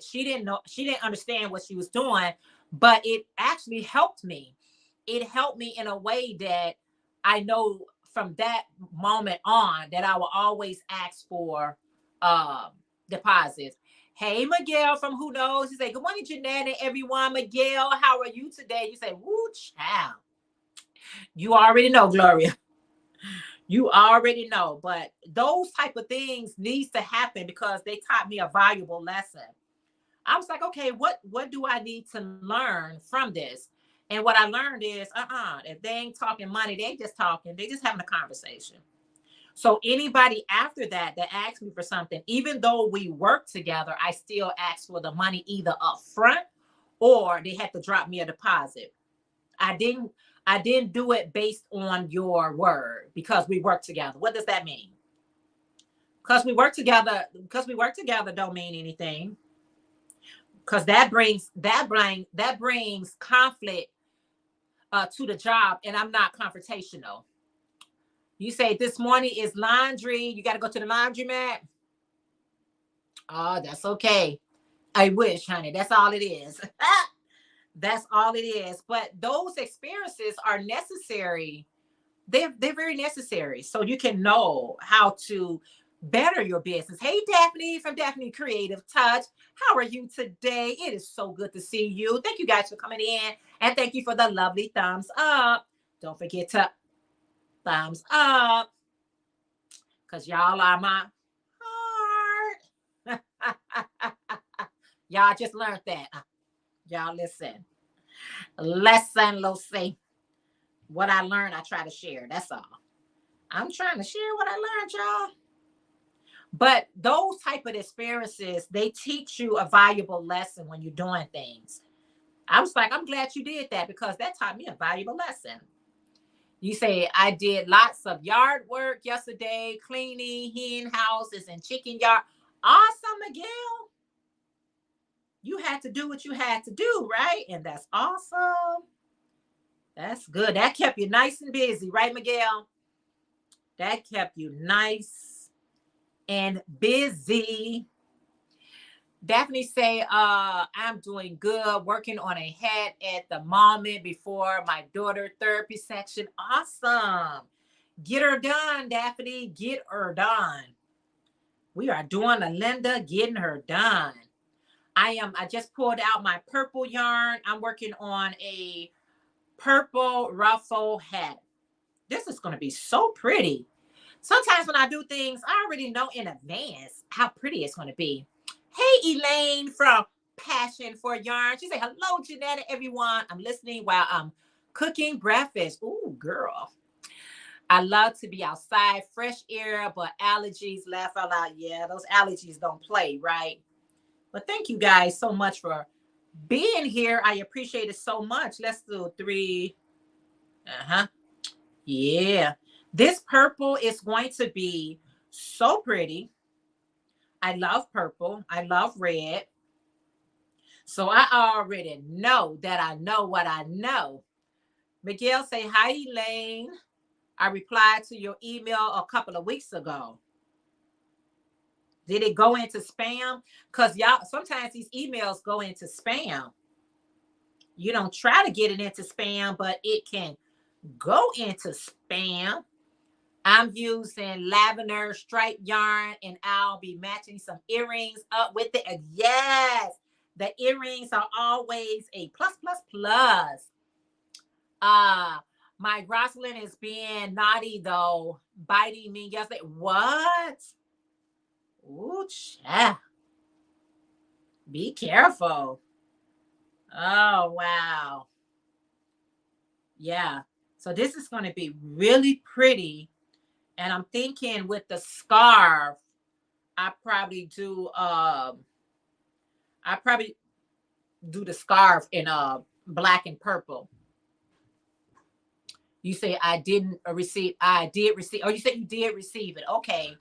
She didn't understand what she was doing, but it actually helped me. It helped me in a way that I know from that moment on that I will always ask for deposits. Hey, Miguel from Who Knows? He said, good morning, Jeanette and everyone. Miguel, how are you today? You say, woo, child. You already know, Gloria. You already know. But those type of things needs to happen because they taught me a valuable lesson. I was like, okay, what do I need to learn from this? And what I learned is, if they ain't talking money, they just talking. They just having a conversation. So anybody after that asks me for something, even though we work together, I still ask for the money either up front or they had to drop me a deposit. I didn't do it based on your word because we work together. What does that mean? Because we work together don't mean anything. Because that brings conflict to the job, and I'm not confrontational. You say this morning is laundry. You got to go to the laundromat. Oh, that's okay. I wish, honey. That's all it is. That's all it is. But those experiences are necessary. They're very necessary. So you can know how to better your business. Hey, Daphne from Daphne Creative Touch. How are you today? It is so good to see you. Thank you guys for coming in. And thank you for the lovely thumbs up. Don't forget to thumbs up. Because y'all are my heart. Y'all just learned that. Y'all listen. Lesson, Lucy. What I learned, I try to share. That's all. I'm trying to share what I learned, y'all. But those type of experiences, they teach you a valuable lesson when you're doing things. I was like, I'm glad you did that because that taught me a valuable lesson. You say, I did lots of yard work yesterday, cleaning hen houses and chicken yard. Awesome, Miguel. You had to do what you had to do, right? And that's awesome. That's good. That kept you nice and busy, right, Miguel? That kept you nice and busy. Daphne say, I'm doing good, working on a hat at the moment before my daughter therapy section. Awesome. Get her done, Daphne. Get her done. We are doing a Linda, getting her done. I just pulled out my purple yarn. I'm working on a purple ruffle hat. This is going to be so pretty. Sometimes when I do things, I already know in advance how pretty it's going to be. Hey, Elaine from Passion for Yarn. She said, hello, Jeanette, everyone. I'm listening while I'm cooking breakfast. Ooh, girl. I love to be outside, fresh air, but allergies, laugh out loud. Yeah, those allergies don't play, right? But thank you guys so much for being here. I appreciate it so much. Let's do 3. Yeah. This purple is going to be so pretty. I love purple. I love red. So I already know that I know what I know. Miguel say, hi, Elaine. I replied to your email a couple of weeks ago. Did it go into spam? Because y'all, sometimes these emails go into spam. You don't try to get it into spam, but it can go into spam. I'm using lavender striped yarn and I'll be matching some earrings up with it. Yes, the earrings are always a plus, plus, plus. My Rosalind is being naughty though, biting me yesterday. What? Ooh, child. Be careful. Oh, wow. Yeah. So this is going to be really pretty. And I'm thinking with the scarf, I probably do I probably do the scarf in black and purple. You say I didn't receive. I did receive. Oh, you said you did receive it. Okay.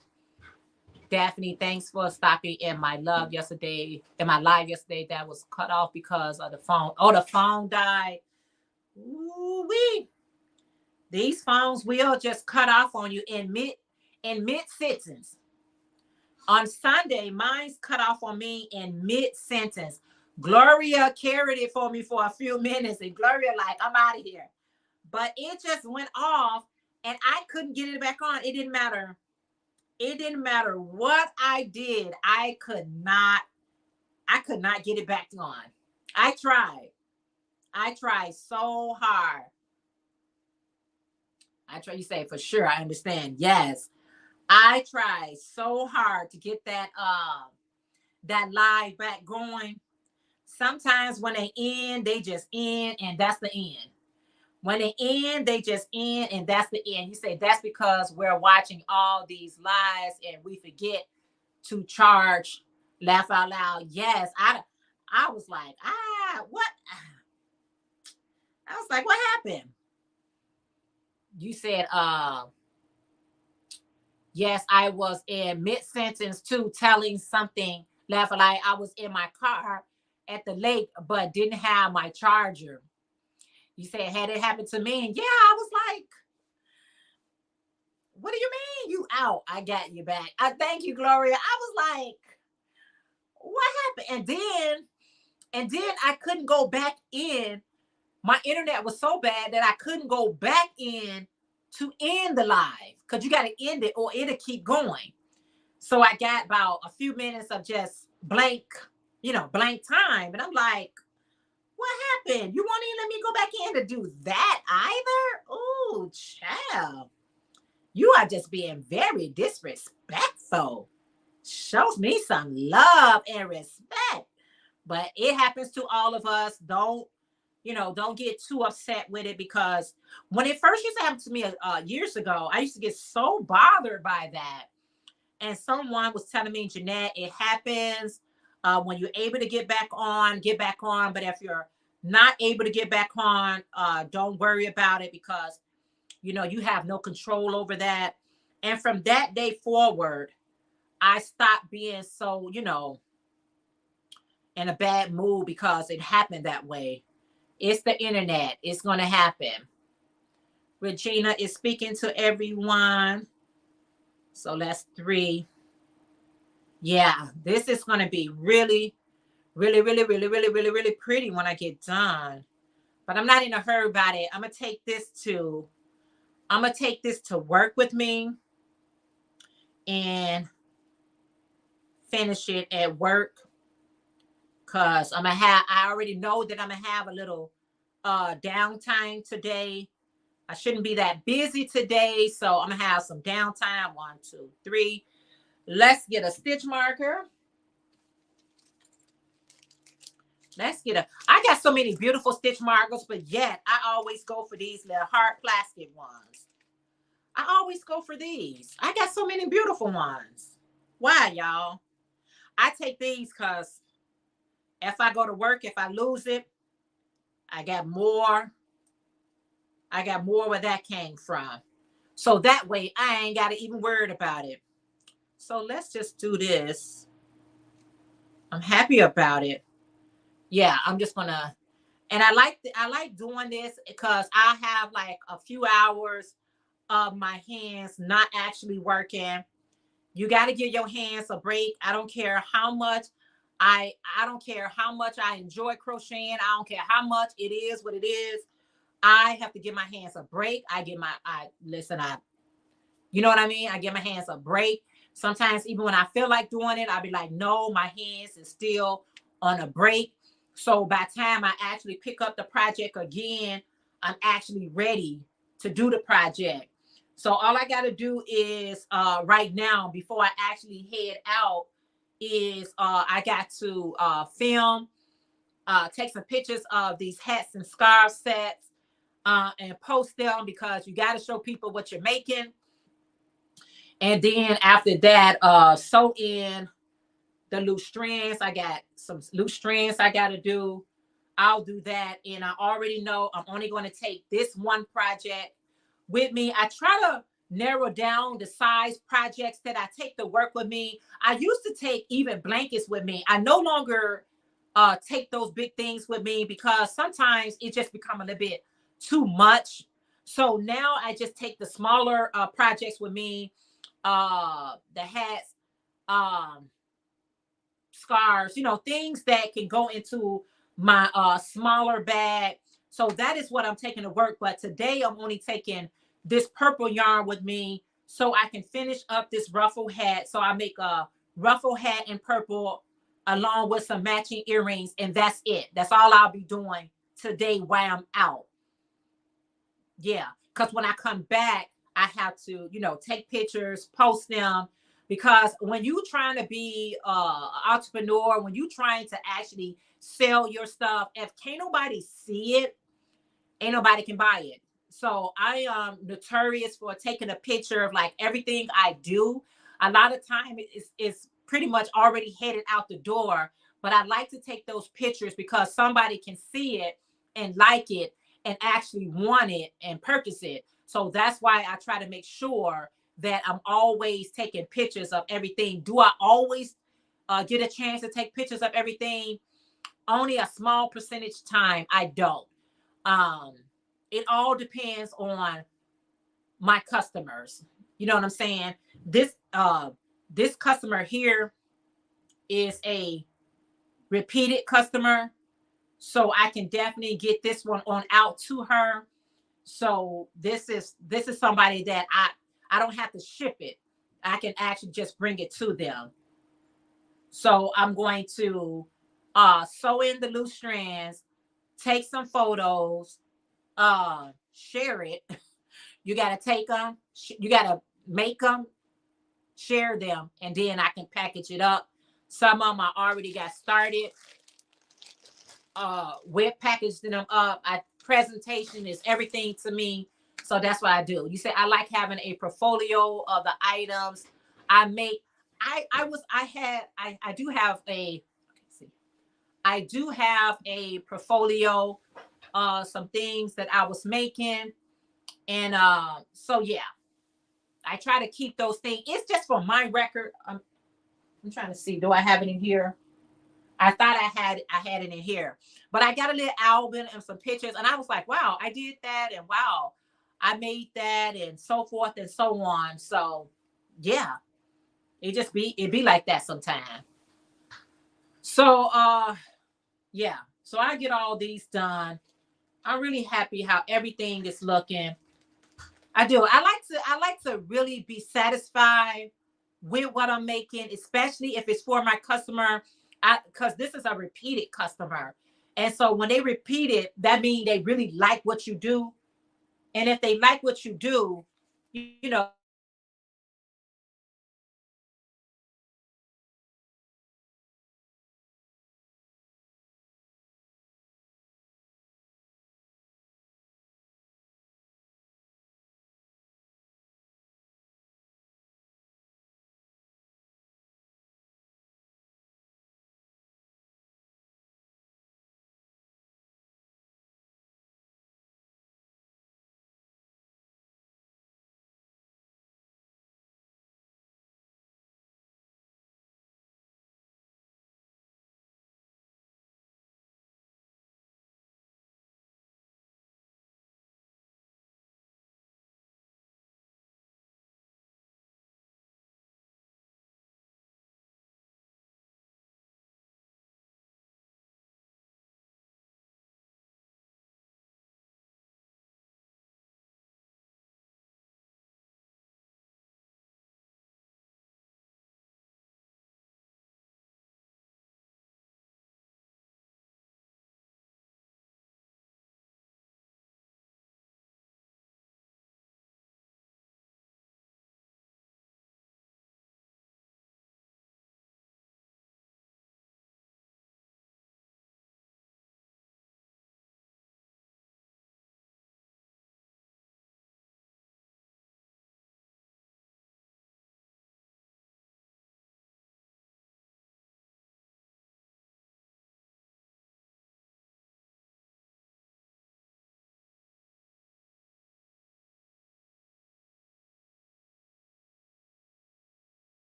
Daphne, thanks for stopping in my love yesterday. In my live yesterday, that was cut off because of the phone. Oh, the phone died. Ooh-wee. These phones will just cut off on you in mid sentence. On Sunday, mine's cut off on me in mid sentence. Gloria carried it for me for a few minutes, and Gloria like, I'm out of here. But it just went off, and I couldn't get it back on. It didn't matter. It didn't matter what I did. I could not get it back on. I tried. I tried so hard. I try. You say for sure. I understand. Yes, I tried so hard to get that live back going. Sometimes when they end, they just end, and that's the end. When they end, they just end, and that's the end. You say that's because we're watching all these lives and we forget to charge laugh out loud. Yes, I was like, what? I was like, what happened? You said, yes, I was in mid-sentence too, telling something, laugh out loud. I was in my car at the lake, but didn't have my charger. You said, had it happened to me? And yeah, I was like, what do you mean you out? I got you back. I thank you, Gloria. I was like, what happened? And then I couldn't go back in. My internet was so bad that I couldn't go back in to end the live because you got to end it or it'll keep going. So I got about a few minutes of just blank time. And I'm like, what happened? You won't even let me go back in to do that either? Oh, child. You are just being very disrespectful. Shows me some love and respect. But it happens to all of us. Don't get too upset with it, because when it first used to happen to me years ago, I used to get so bothered by that. And someone was telling me, Jeanette, it happens when you're able to get back on. But if you're not able to get back on, don't worry about it, because you have no control over that. And from that day forward, I stopped being so, in a bad mood because it happened that way. It's the internet. It's going to happen. Regina is speaking to everyone. So that's 3. Yeah, this is going to be really, really, really, really, really, really, really pretty when I get done. But I'm not in a hurry about it. I'm going to take this to work with me and finish it at work, because I already know that I'm going to have a little downtime today. I shouldn't be that busy today, so I'm going to have some downtime. 1, 2, 3. Let's get a stitch marker. I got so many beautiful stitch markers, but yet I always go for these little hard plastic ones. I always go for these. I got so many beautiful ones. Why, y'all? I take these because if I go to work, if I lose it, I got more where that came from. So that way I ain't got to even worry about it. So let's just do this. I'm happy about it. Yeah, I'm just gonna, and I like doing this because I have like a few hours of my hands not actually working. You got to give your hands a break. I don't care how much I don't care how much I enjoy crocheting. I don't care how much it is what it is. I have to give my hands a break. You know what I mean? I give my hands a break. Sometimes even when I feel like doing it, I'll be like, no, my hands is still on a break. So by the time I actually pick up the project again, I'm actually ready to do the project. So all I got to do is right now, before I actually head out, is I got to film take some pictures of these hats and scarf sets and post them, because you got to show people what you're making. And then after that, sew in the loose strands. I got some loose strands I got to do. I'll do that. And I already know I'm only going to take this one project with me. I try to narrow down the size projects that I take to work with me. I used to take even blankets with me. I no longer take those big things with me, because sometimes it just becomes a little bit too much. So now I just take the smaller projects with me, the hats, scarves, things that can go into my smaller bag. So that is what I'm taking to work. But today I'm only taking this purple yarn with me so I can finish up this ruffle hat. So I make a ruffle hat in purple along with some matching earrings, and that's it. That's all I'll be doing today while I'm out. Yeah, because when I come back, I have to, take pictures, post them, because when you trying to be an entrepreneur, when you trying to actually sell your stuff, if can't nobody see it, ain't nobody can buy it. So I am notorious for taking a picture of like everything I do. A lot of time it's pretty much already headed out the door, but I like to take those pictures because somebody can see it and like it and actually want it and purchase it. So that's why I try to make sure that I'm always taking pictures of everything. Do I always get a chance to take pictures of everything? Only a small percentage time I don't. It all depends on my customers. You know what I'm saying? This customer here is a repeated customer, so I can definitely get this one on out to her. So this is somebody that I don't have to ship it. I can actually just bring it to them. So I'm going to sew in the loose strands, take some photos, share it. You got to take them, you got to make them, share them, and then I can package it up. Some of them I already got started with packaging them up. Presentation is everything to me, so that's what I do. You say I like having a portfolio of the items I make. I do have a, I do have a portfolio, some things that I was making, and so yeah, I try to keep those things. It's just for my record. I'm trying to see, do I have it in here? I thought I had it in here, but I got a little album and some pictures, and I was like, wow, I did that, and wow, I made that, and so forth and so on. So yeah, it be like that sometime. So yeah, so I get all these done. I'm really happy how everything is looking. I do. I like to really be satisfied with what I'm making, especially if it's for my customer. Because this is a repeated customer. And so when they repeat it, that means they really like what you do. And if they like what you do, you know,